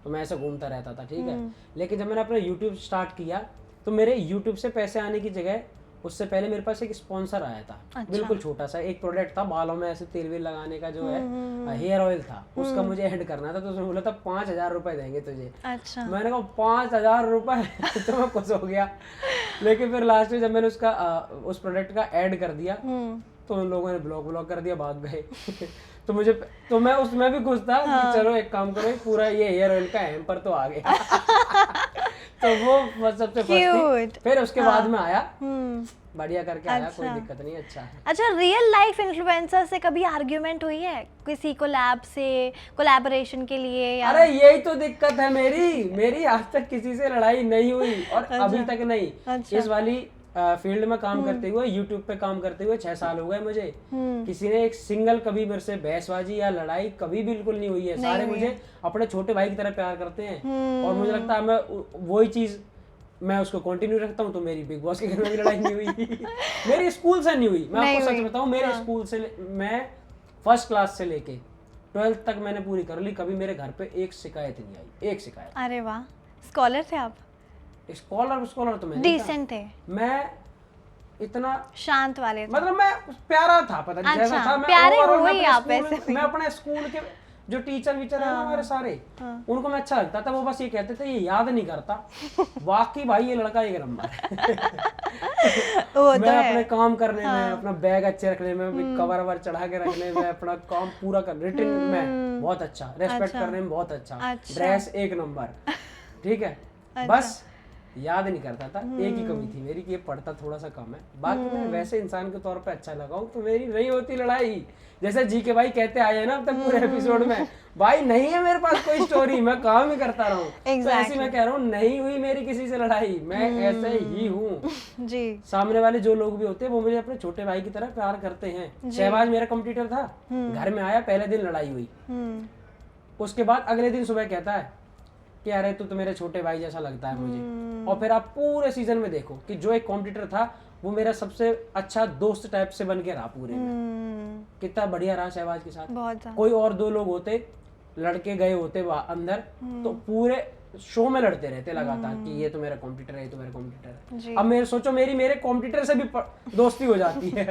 तो मैं ऐसे घूमता रहता था, ठीक है। लेकिन जब मैंने अपना यूट्यूब स्टार्ट किया तो मेरे यूट्यूब से पैसे आने की जगह उससे पहले मेरे पास एक स्पॉन्सर आया था, बिल्कुल छोटा सा एक प्रोडक्ट था, बालों में ऐसे तेल वेल लगाने का जो है, हेयर ऑयल था, उसका मुझे ऐड करना था, तो उसने बोला था 5,000 रुपए देंगे तुझे। अच्छा। मैंने कहा 5,000 रुपए तो मैं खुश हो गया। लेकिन फिर लास्ट में जब मैंने उसका उस प्रोडक्ट का ऐड कर दिया तो उन लोगों ने ब्लॉक कर दिया, भाग गए। तो मैं उसमें भी खुश था कि चलो एक काम करो, पूरा ये हेयर ऑयल का हैम्पर तो आ गया। तो वो सबसे फर्स्ट, फिर उसके बाद में आया, बढ़िया करके आया, कोई दिक्कत नहीं, अच्छा है। अच्छा, रियल लाइफ इन्फ्लुएंसर से कभी आर्ग्यूमेंट हुई है किसी कोलैब से, कोलैबोरेशन के लिए या? अरे यही तो दिक्कत है मेरी आज तक किसी से लड़ाई नहीं हुई, और अभी तक नहीं। इस वाली फील्ड में काम करते हुए, यूट्यूब पे काम करते हुए 6 साल हो गए मुझे, किसी ने एक सिंगल कभी मेरे से बहसबाजी या लड़ाई कभी बिल्कुल नहीं हुई है। सारे मुझे अपने छोटे भाई की तरह प्यार करते हैं, और मुझे लगता है मैं वही चीज मैं उसको कंटिन्यू रखता हूँ। तो मेरी बिग बॉस के घर में भी लड़ाई नहीं हुई, मेरी स्कूल से नहीं हुई, मैं आपको सच बताऊं, मेरे स्कूल से मैं फर्स्ट क्लास से लेके 12th तक मैंने पूरी कर ली, कभी मेरे घर पे एक शिकायत नहीं आई, एक शिकायत। अरे वाह, स्कॉलर थे आप? स्कॉलर तो मैं डिसेंट थे, मैं इतना शांत वाले थे, मतलब मैं प्यारा था, पता नहीं जैसा था मैं, प्यारे और हो ही आप ऐसे। मैं अपने स्कूल के जो टीचर है ना हमारे सारे, उनको मैं अच्छा लगता था, वो बस ये कहते थे ये याद नहीं करता, वाकई भाई ये लड़का एक नंबर है। मैं अपने काम करने में, अपना बैग अच्छे रखने में, कवर वर चढ़ा के रखने में, अपना काम पूरा कर, रिटन में बहुत अच्छा, रेस्पेक्ट करने में बहुत अच्छा, ड्रेस एक नंबर, ठीक है। बस याद नहीं करता था, एक ही कमी थी मेरी कि ये पढ़ता थोड़ा सा कम है, बाकी मैं वैसे इंसान के तौर पे अच्छा लगा हूं, तो मेरी नहीं होती लड़ाई। जैसे जी के भाई कहते आए हैं ना अब तक पूरे एपिसोड में, भाई नहीं है मेरे पास कोई स्टोरी, मैं काम ही करता रहूं। तो ऐसे मैं कह रहा हूँ, नहीं हुई मेरी किसी से लड़ाई, मैं ऐसे ही हूँ जी। सामने वाले जो लोग भी होते हैं वो मुझे अपने छोटे भाई की तरह प्यार करते हैं। शहबाज मेरा कंप्यूटर था, घर में आया, पहले दिन लड़ाई हुई, उसके बाद अगले दिन सुबह कहता है कि अरे तू तो मेरे छोटे भाई जैसा लगता है मुझे। और फिर आप पूरे सीजन में देखो कि जो एक कॉम्पिटिटर था वो मेरा सबसे अच्छा दोस्त टाइप से बन के रहा पूरे में। कितना बढ़िया रहा शहबाज के साथ। कोई और 2 लोग होते, लड़के गए होते अंदर, तो पूरे शो में लड़ते रहते लगातार कि ये तो मेरा कॉम्पिटिटर है, ये तो मेरा कॉम्पिटिटर है। अब मेरे सोचो मेरे कॉम्पिटिटर से भी दोस्ती हो जाती है।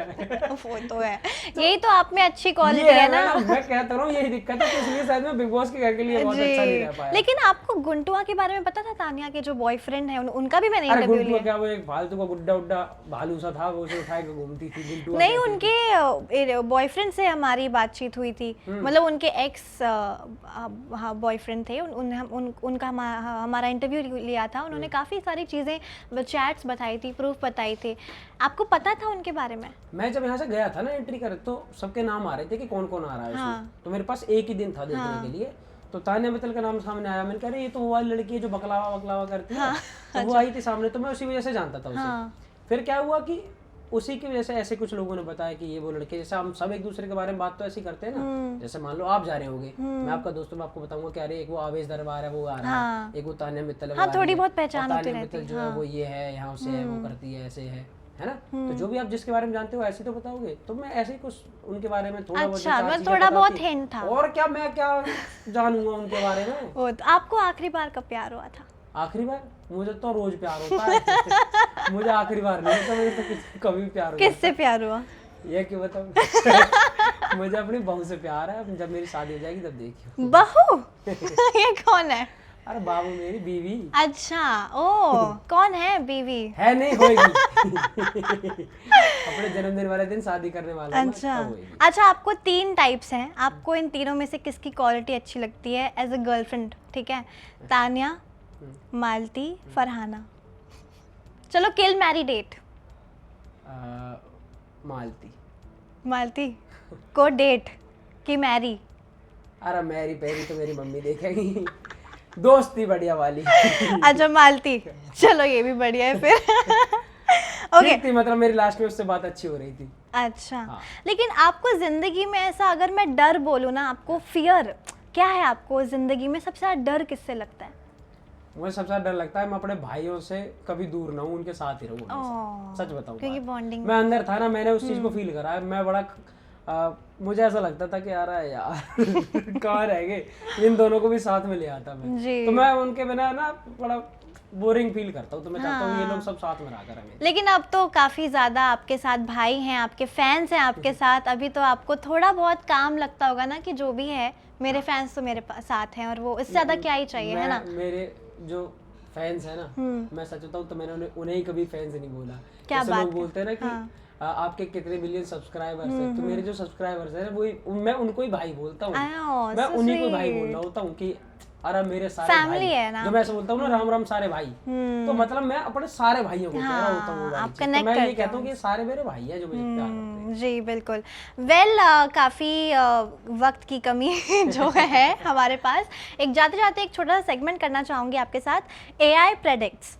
वो तो है, यही तो आप में अच्छी क्वालिटी है ना। मैं कहता हूँ यही दिक्कत है, इसलिए शायद मैं बिग बॉस के घर के लिए बहुत अच्छा नहीं रह पाया। लेकिन आपको गुंटुआ के बारे में पता था? तानिया के जो बॉयफ्रेंड है उनका भी मैंने इंटरव्यू लिया। गुंटुआ क्या, वो एक फालतू का गुड्डा उड्डा भालू सा था, वो उसे उठा के घूमती थी गुंटुआ। नहीं, उनके बॉयफ्रेंड से हमारी बातचीत हुई थी, मतलब उनके एक्स बॉयफ्रेंड थे, उनका हमारा इंटरव्यू लिया था, उन्होंने काफ़ी सारी चीज़ें, चैट्स बताई थी, प्रूफ बताई थी। आपको पता था उनके बारे में? मैं जब यहाँ से गया था ना एंट्री कर, तो सबके नाम आ रहे थे कि कौन कौन आ रहा है उसमें। तो मेरे पास एक ही दिन था देखने के लिए, तो तानिया मित्तल का नाम सामने आया। मैंने कहा ये तो वो वाली लड़की है जो बकलावा करती है, तो वो आई थी सामने, तो मैं उसी वजह से जानता था उसे। फिर क्या हुआ कि उसी की वजह से ऐसे कुछ लोगों ने बताया कि ये वो लड़के, जैसे हम सब एक दूसरे के बारे में बात तो ऐसी करते हैं ना, जैसे मान लो आप जा रहे होगे, मैं आपका दोस्त हूं, मैं आपको बताऊंगा कि अरे एक वो आवेश दरबार है वो आ रहा है, एक वो तानिया मित्तल है, थोड़ी बहुत पहचान होती रहती है, जो है वो ये है, यहाँ से है, वो करती है, ऐसे है ना। तो जो भी आप जिसके बारे में जानते हो ऐसे तो बताओगे, तो मैं ऐसे ही कुछ उनके बारे में थोड़ा बहुत हिंट था, और क्या मैं क्या जानूंगा उनके बारे में। आपको आखिरी बार कब प्यार हुआ था? आखिरी बार मुझे तो रोज प्यार होता है। मुझे आखिरी बार नहीं होता, मुझे तो कभी प्यार हुआ। किससे प्यार हुआ ये क्यों बताऊं? मुझे अपनी बहू से प्यार है, जब मेरी शादी हो जाएगी तब देखियो। बहू? ये कौन है? अरे बाबू मेरी बीवी। अच्छा, ओ कौन है बीवी? है नहीं, होगी। अपने जन्मदिन वाले दिन शादी करने वाला। अच्छा, आपको 3 टाइप्स हैं, आपको इन तीनों में से किसकी क्वालिटी अच्छी लगती है एज अ गर्लफ्रेंड? ठीक है, तानिया, मालती, फरहाना। चलो, किल मैरी डेट। मालती को डेट कि मैरी? अरे मैरी पहली तो मेरी मम्मी देखेगी, दोस्ती बढ़िया वाली। अच्छा, मालती, चलो ये भी बढ़िया है फिर। ओके थी, मतलब मेरी लास्ट में उससे बात अच्छी हो रही थी। अच्छा, लेकिन आपको जिंदगी में ऐसा, अगर मैं डर बोलूँ ना, आपको फियर क्या है आपको जिंदगी में सबसे ज्यादा डर किससे लगता है? मुझे सबसे ज्यादा डर लगता है मैं अपने भाइयों से कभी दूर ना हूँ, उनके साथ ही रहूँ हमेशा। सच बताऊँ, क्योंकि बॉन्डिंग मैं अंदर था ना, मैंने उस चीज को फील करा है। मैं बड़ा मुझे ऐसा लगता था कि यार कहाँ रह गए, इन दोनों को भी साथ में ले आता मैं। जी। तो मैं उनके बिना ना बड़ा बोरिंग फील करता हूँ, तो मैं चाहता हूँ ये लोग सब साथ में रहा करें। लेकिन अब तो काफी ज्यादा आपके साथ भाई हैं, आपके फैंस हैं आपके साथ, अभी तो आपको थोड़ा बहुत काम लगता होगा ना कि जो भी है मेरे फैंस तो मेरे साथ हैं, और वो इससे ज्यादा क्या ही चाहिए, है ना? मेरे जो फैंस है ना, मैं सच बताऊं तो मैंने उन्हें ही कभी फैंस नहीं बोला। क्या जैसे बात लोग बोलते हैं ना कि आपके कितने मिलियन सब्सक्राइबर्स हैं, तो मेरे जो सब्सक्राइबर्स हैं वही मैं उनको ही भाई बोलता हूँ। मैं उन्हीं को भाई बोल रहा होता हूँ कि अरे मेरे सारे फैमिली भाई है ना। जो मैं ऐसे बोलता हूँ ना, राम राम सारे भाई, तो मतलब मैं अपने सारे भाइयों को कह रहा होता हूँ। आप तो connect मैं ये करते कहता हूँ कि सारे मेरे भाई हैं जो मुझे प्यार करते हैं। जी बिल्कुल। काफ़ी वक्त की कमी जो है हमारे पास, एक जाते जाते एक छोटा सा सेगमेंट करना चाहूँगी आपके साथ। AI प्रेडिक्ट्स,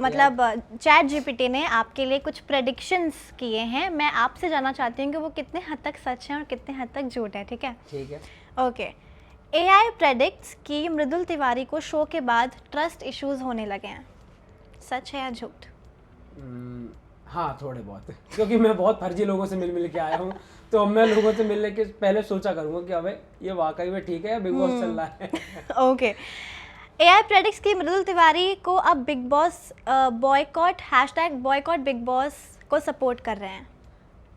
मतलब चैट जीपीटी ने आपके लिए कुछ प्रेडिक्शंस किए हैं, मैं आपसे जानना चाहती हूँ कि वो कितने हद तक सच हैं और कितने हद तक झूठ है, ठीक है? ठीक है। ओके। AI प्रेडिक्ट्स कि मृदुल तिवारी को शो के बाद ट्रस्ट इश्यूज होने लगे हैं, सच है या झूठ? हाँ थोड़े बहुत, क्योंकि मैं बहुत फर्जी लोगों से मिल के आया हूँ, तो मैं लोगों से मिलने के पहले सोचा करूँगा कि अबे ये वाकई में ठीक है या बिग बॉस चल रहा है। ओके। AI प्रेडिक्ट्स की मृदुल तिवारी को अब big boss boycott #boycott big boss को सपोर्ट कर रहे हैं।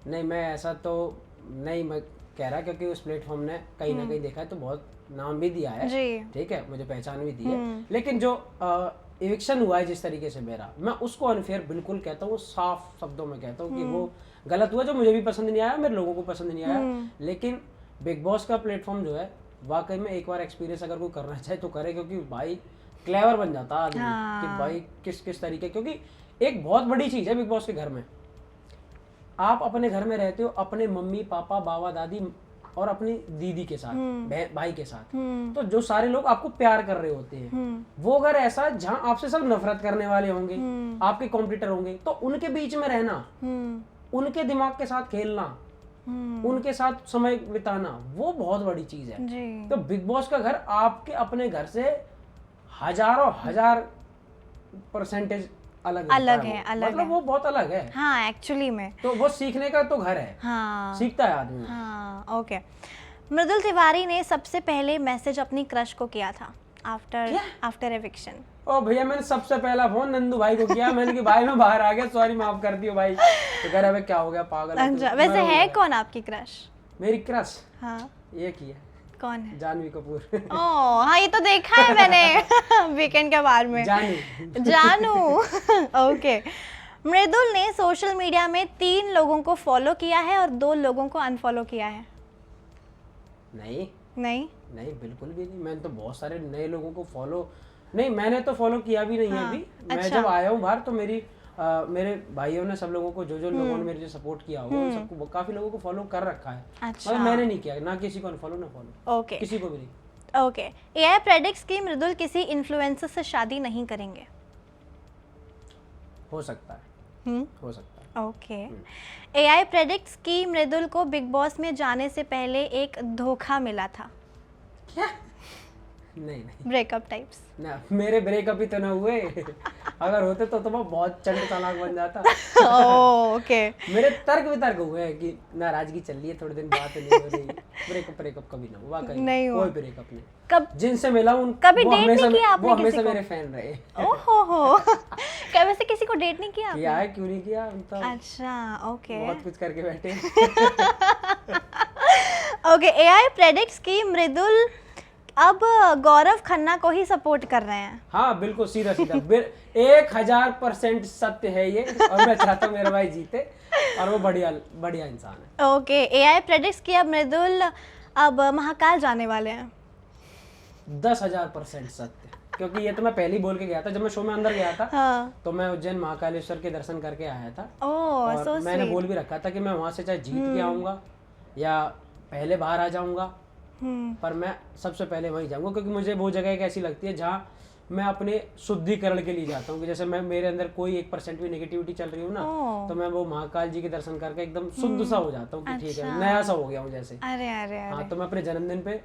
नहीं, मैं ऐसा तो नहीं मैं कह रहा, क्योंकि उस प्लेटफॉर्म ने कहीं ना कहीं देखा है तो बहुत नाम भी दिया है, ठीक है, मुझे पहचान भी दी है। लेकिन जो इविक्शन हुआ है जिस तरीके से मेरा, मैं उसको अनफेयर बिल्कुल कहता हूँ, साफ शब्दों में कहता हूँ कि वो गलत हुआ, जो मुझे भी पसंद नहीं आया, मेरे लोगों को पसंद नहीं आया। लेकिन बिग बॉस का प्लेटफॉर्म जो है, वाकई में एक बार एक्सपीरियंस अगर कोई करना चाहे तो करे, क्योंकि भाई क्लेवर बन जाता आदमी कि भाई किस तरीके, क्योंकि एक बहुत बड़ी चीज़ है बिग बॉस के घर में। आप अपने घर में रहते हो अपने मम्मी पापा बाबा दादी और अपनी दीदी के साथ, भाई के साथ, तो जो सारे लोग आपको प्यार कर रहे होते हैं, वो अगर ऐसा जहाँ आपसे सब नफरत करने वाले होंगे, आपके कॉम्पिटिटर होंगे, तो उनके बीच में रहना, उनके दिमाग के साथ खेलना, उनके साथ समय बिताना, वो बहुत बड़ी चीज है। तो बिग बॉस का घर आपके अपने घर से हजारों हजार % अलग है, मतलब वो बहुत अलग है। हाँ, एक्चुअली में तो वो सीखने का तो घर है। हाँ, सीखता है आदमी। हाँ, ओके। मृदुल तिवारी ने सबसे पहले मैसेज अपनी क्रश को किया था आफ्टर एविक्शन। ओ भैया, मैंने सबसे पहला फोन नंदू भाई को किया, मैंने कि भाई मैं बाहर आ गया, सॉरी माफ कर दियो भाई। तो कह रहा है क्या हो गया पागल। अच्छा, वैसे है कौन आपकी क्रश? मेरी क्रश? हाँ, ये की है। कौन है? जानवी कपूर। ओह हाँ, ये तो देखा है मैंने वीकेंड के बार में। जानू। ओके। मृदुल ने सोशल मीडिया में 3 लोगों को फॉलो किया है और 2 लोगों को अनफॉलो किया है। नहीं, बिल्कुल भी नहीं। मैंने तो बहुत सारे नए लोगों को फॉलो नहीं, मैंने तो फॉलो किया भी नहीं है अभी। मैं जब आया हूँ बाहर तो मेरे भाइयों ने सब लोगों को जो लोगों ने मेरे जो सपोर्ट किया होगा उन सबको काफी लोगों को फॉलो कर रखा है। मतलब मैंने नहीं किया, ना किसी को अनफॉलो ना फॉलो। ओके, किसी को भी नहीं। ओके। AI प्रेडिक्ट्स की मृदुल किसी इन्फ्लुएंसर से शादी नहीं करेंगे। हो सकता है। हो सकता है। ओके। AI प्रेडिक्ट्स की मृदुल को बिग बॉस में जाने से पहले एक धोखा मिला था। क्या? नहीं। Breakup types? ना, मेरे ब्रेकअप ही तो ना हुए। अगर होते तो मैं बहुत चंड चालाक बन जाता। ओके। मेरे तर्क हुए हैं कि नाराजगी चल रही है, थोड़े दिन बात नहीं हो रही। ब्रेकअप कभी ना हुआ, नहीं कोई ब्रेकअप नहीं। कब जिनसे मिला उन कभी डेट नहीं किया आपने? वो हमेशा मेरे फैन रहे। ओहो। कभी से किसी को डेट नहीं किया आपने? किया है, क्यों नहीं किया। अच्छा, ओके। बहुत कुछ करके बैठे। ओके। AI प्रेडिक्ट्स की मृदुल अब गौरव खन्ना को ही सपोर्ट कर रहे हैं। हाँ बिल्कुल, सीधा 1000% सत्य है ये, और मैं चाहता हूँ मेरा भाई जीते और वो बढ़िया इंसान है। ओके। AI प्रेडिक्ट्स की अब मृदुल अब महाकाल जाने वाले हैं। 10,000% सत्य, क्योंकि ये तो मैं पहले ही बोल के गया था जब मैं शो में अंदर गया था। हाँ। तो मैं उज्जैन महाकालेश्वर के दर्शन करके आया था। और मैंने बोल भी रखा था कि मैं वहां से चाहे जीत के आऊंगा या पहले बाहर आ जाऊंगा, पर मैं सबसे पहले वहीं जाऊंगा, क्योंकि मुझे वो जगह एक ऐसी लगती है जहाँ मैं अपने शुद्धिकरण के लिए जाता हूँ। कि जैसे मैं मेरे अंदर कोई 1% भी नेगेटिविटी चल रही हूँ ना, तो मैं वो महाकाल जी के दर्शन करके एकदम शुद्ध सा हो जाता हूँ कि ठीक है, नया सा हो गया हूँ जैसे। अरे। हाँ, तो मैं अपने जन्मदिन पे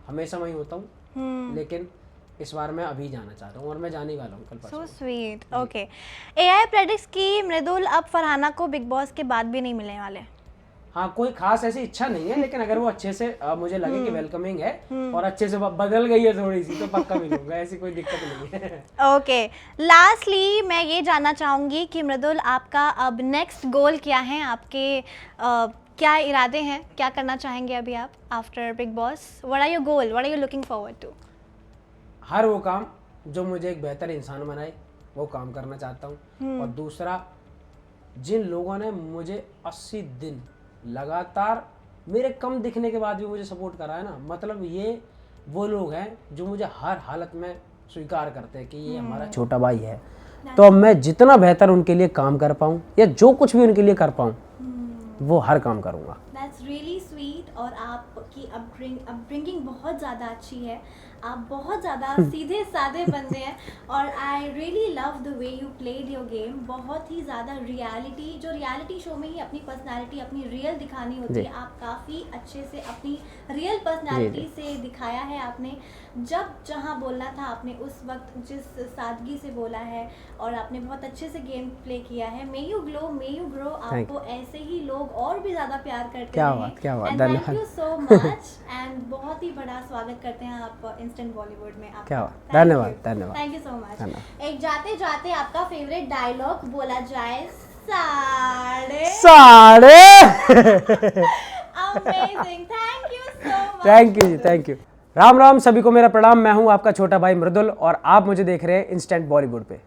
हमेशा वहीं होता हूँ, लेकिन इस बार मैं अभी जाना चाहता हूँ और मैं जाने वाला हूँ कल परसों। So sweet. Okay, AI predicts की मृदुल अब फरहाना को बिग बॉस के बाद भी नहीं मिलने वाले। हाँ, कोई खास ऐसी इच्छा नहीं है, लेकिन अगर वो अच्छे से मुझे लगे कि वेलकमिंग है और अच्छे से बदल गई है थोड़ी सी, तो पक्का मिलूंगा, ऐसी कोई दिक्कत नहीं है। ओके, लास्टली मैं ये जानना चाहूँगी कि मृदुल आपका अब नेक्स्ट गोल क्या है, आपके क्या इरादे हैं, क्या करना चाहेंगे अभी आप after Bigg Boss? What are your goal, what are you looking forward to? हर वो काम जो मुझे एक बेहतर इंसान बनाए, वो काम करना चाहता हूँ। और दूसरा, जिन लोगों ने मुझे 80 दिन लगातार मेरे कम दिखने के बाद भी मुझे सपोर्ट करा है ना, मतलब ये वो लोग हैं जो मुझे हर हालत में स्वीकार करते हैं कि ये हमारा छोटा भाई है। तो अब मैं जितना बेहतर उनके लिए काम कर पाऊँ या जो कुछ भी उनके लिए कर पाऊँ, वो हर काम करूँगा। That's really sweet. और आपकी अपब्रिंगिंग बहुत ज़्यादा अच्छी है, आप बहुत ज़्यादा सीधे साधे बंदे हैं और I really love the way you played your game. बहुत ही ज़्यादा रियलिटी, जो रियलिटी शो में ही अपनी पर्सनालिटी अपनी रियल दिखानी होती है, आप काफ़ी अच्छे से अपनी रियल पर्सनालिटी से दिखाया है आपने। जब जहाँ बोलना था आपने उस वक्त जिस सादगी से बोला है और आपने बहुत अच्छे से गेम प्ले किया है। May you glow, may you grow, आपको ऐसे ही लोग और भी ज़्यादा प्यार करते हैं। क्या बात, thank you so much and बहुत ही बड़ा स्वागत करते हैं आप इंस्टेंट बॉलीवुड में। क्या बात, धन्यवाद धन्यवाद, थैंक यू सो मच। एक जाते जाते आपका फेवरेट डायलॉग बोला जाए, साढ़े amazing, thank you so much. Thank you जी, थैंक यू। राम राम, सभी को मेरा प्रणाम। मैं हूं आपका छोटा भाई मृदुल और आप मुझे देख रहे हैं इंस्टेंट बॉलीवुड पे।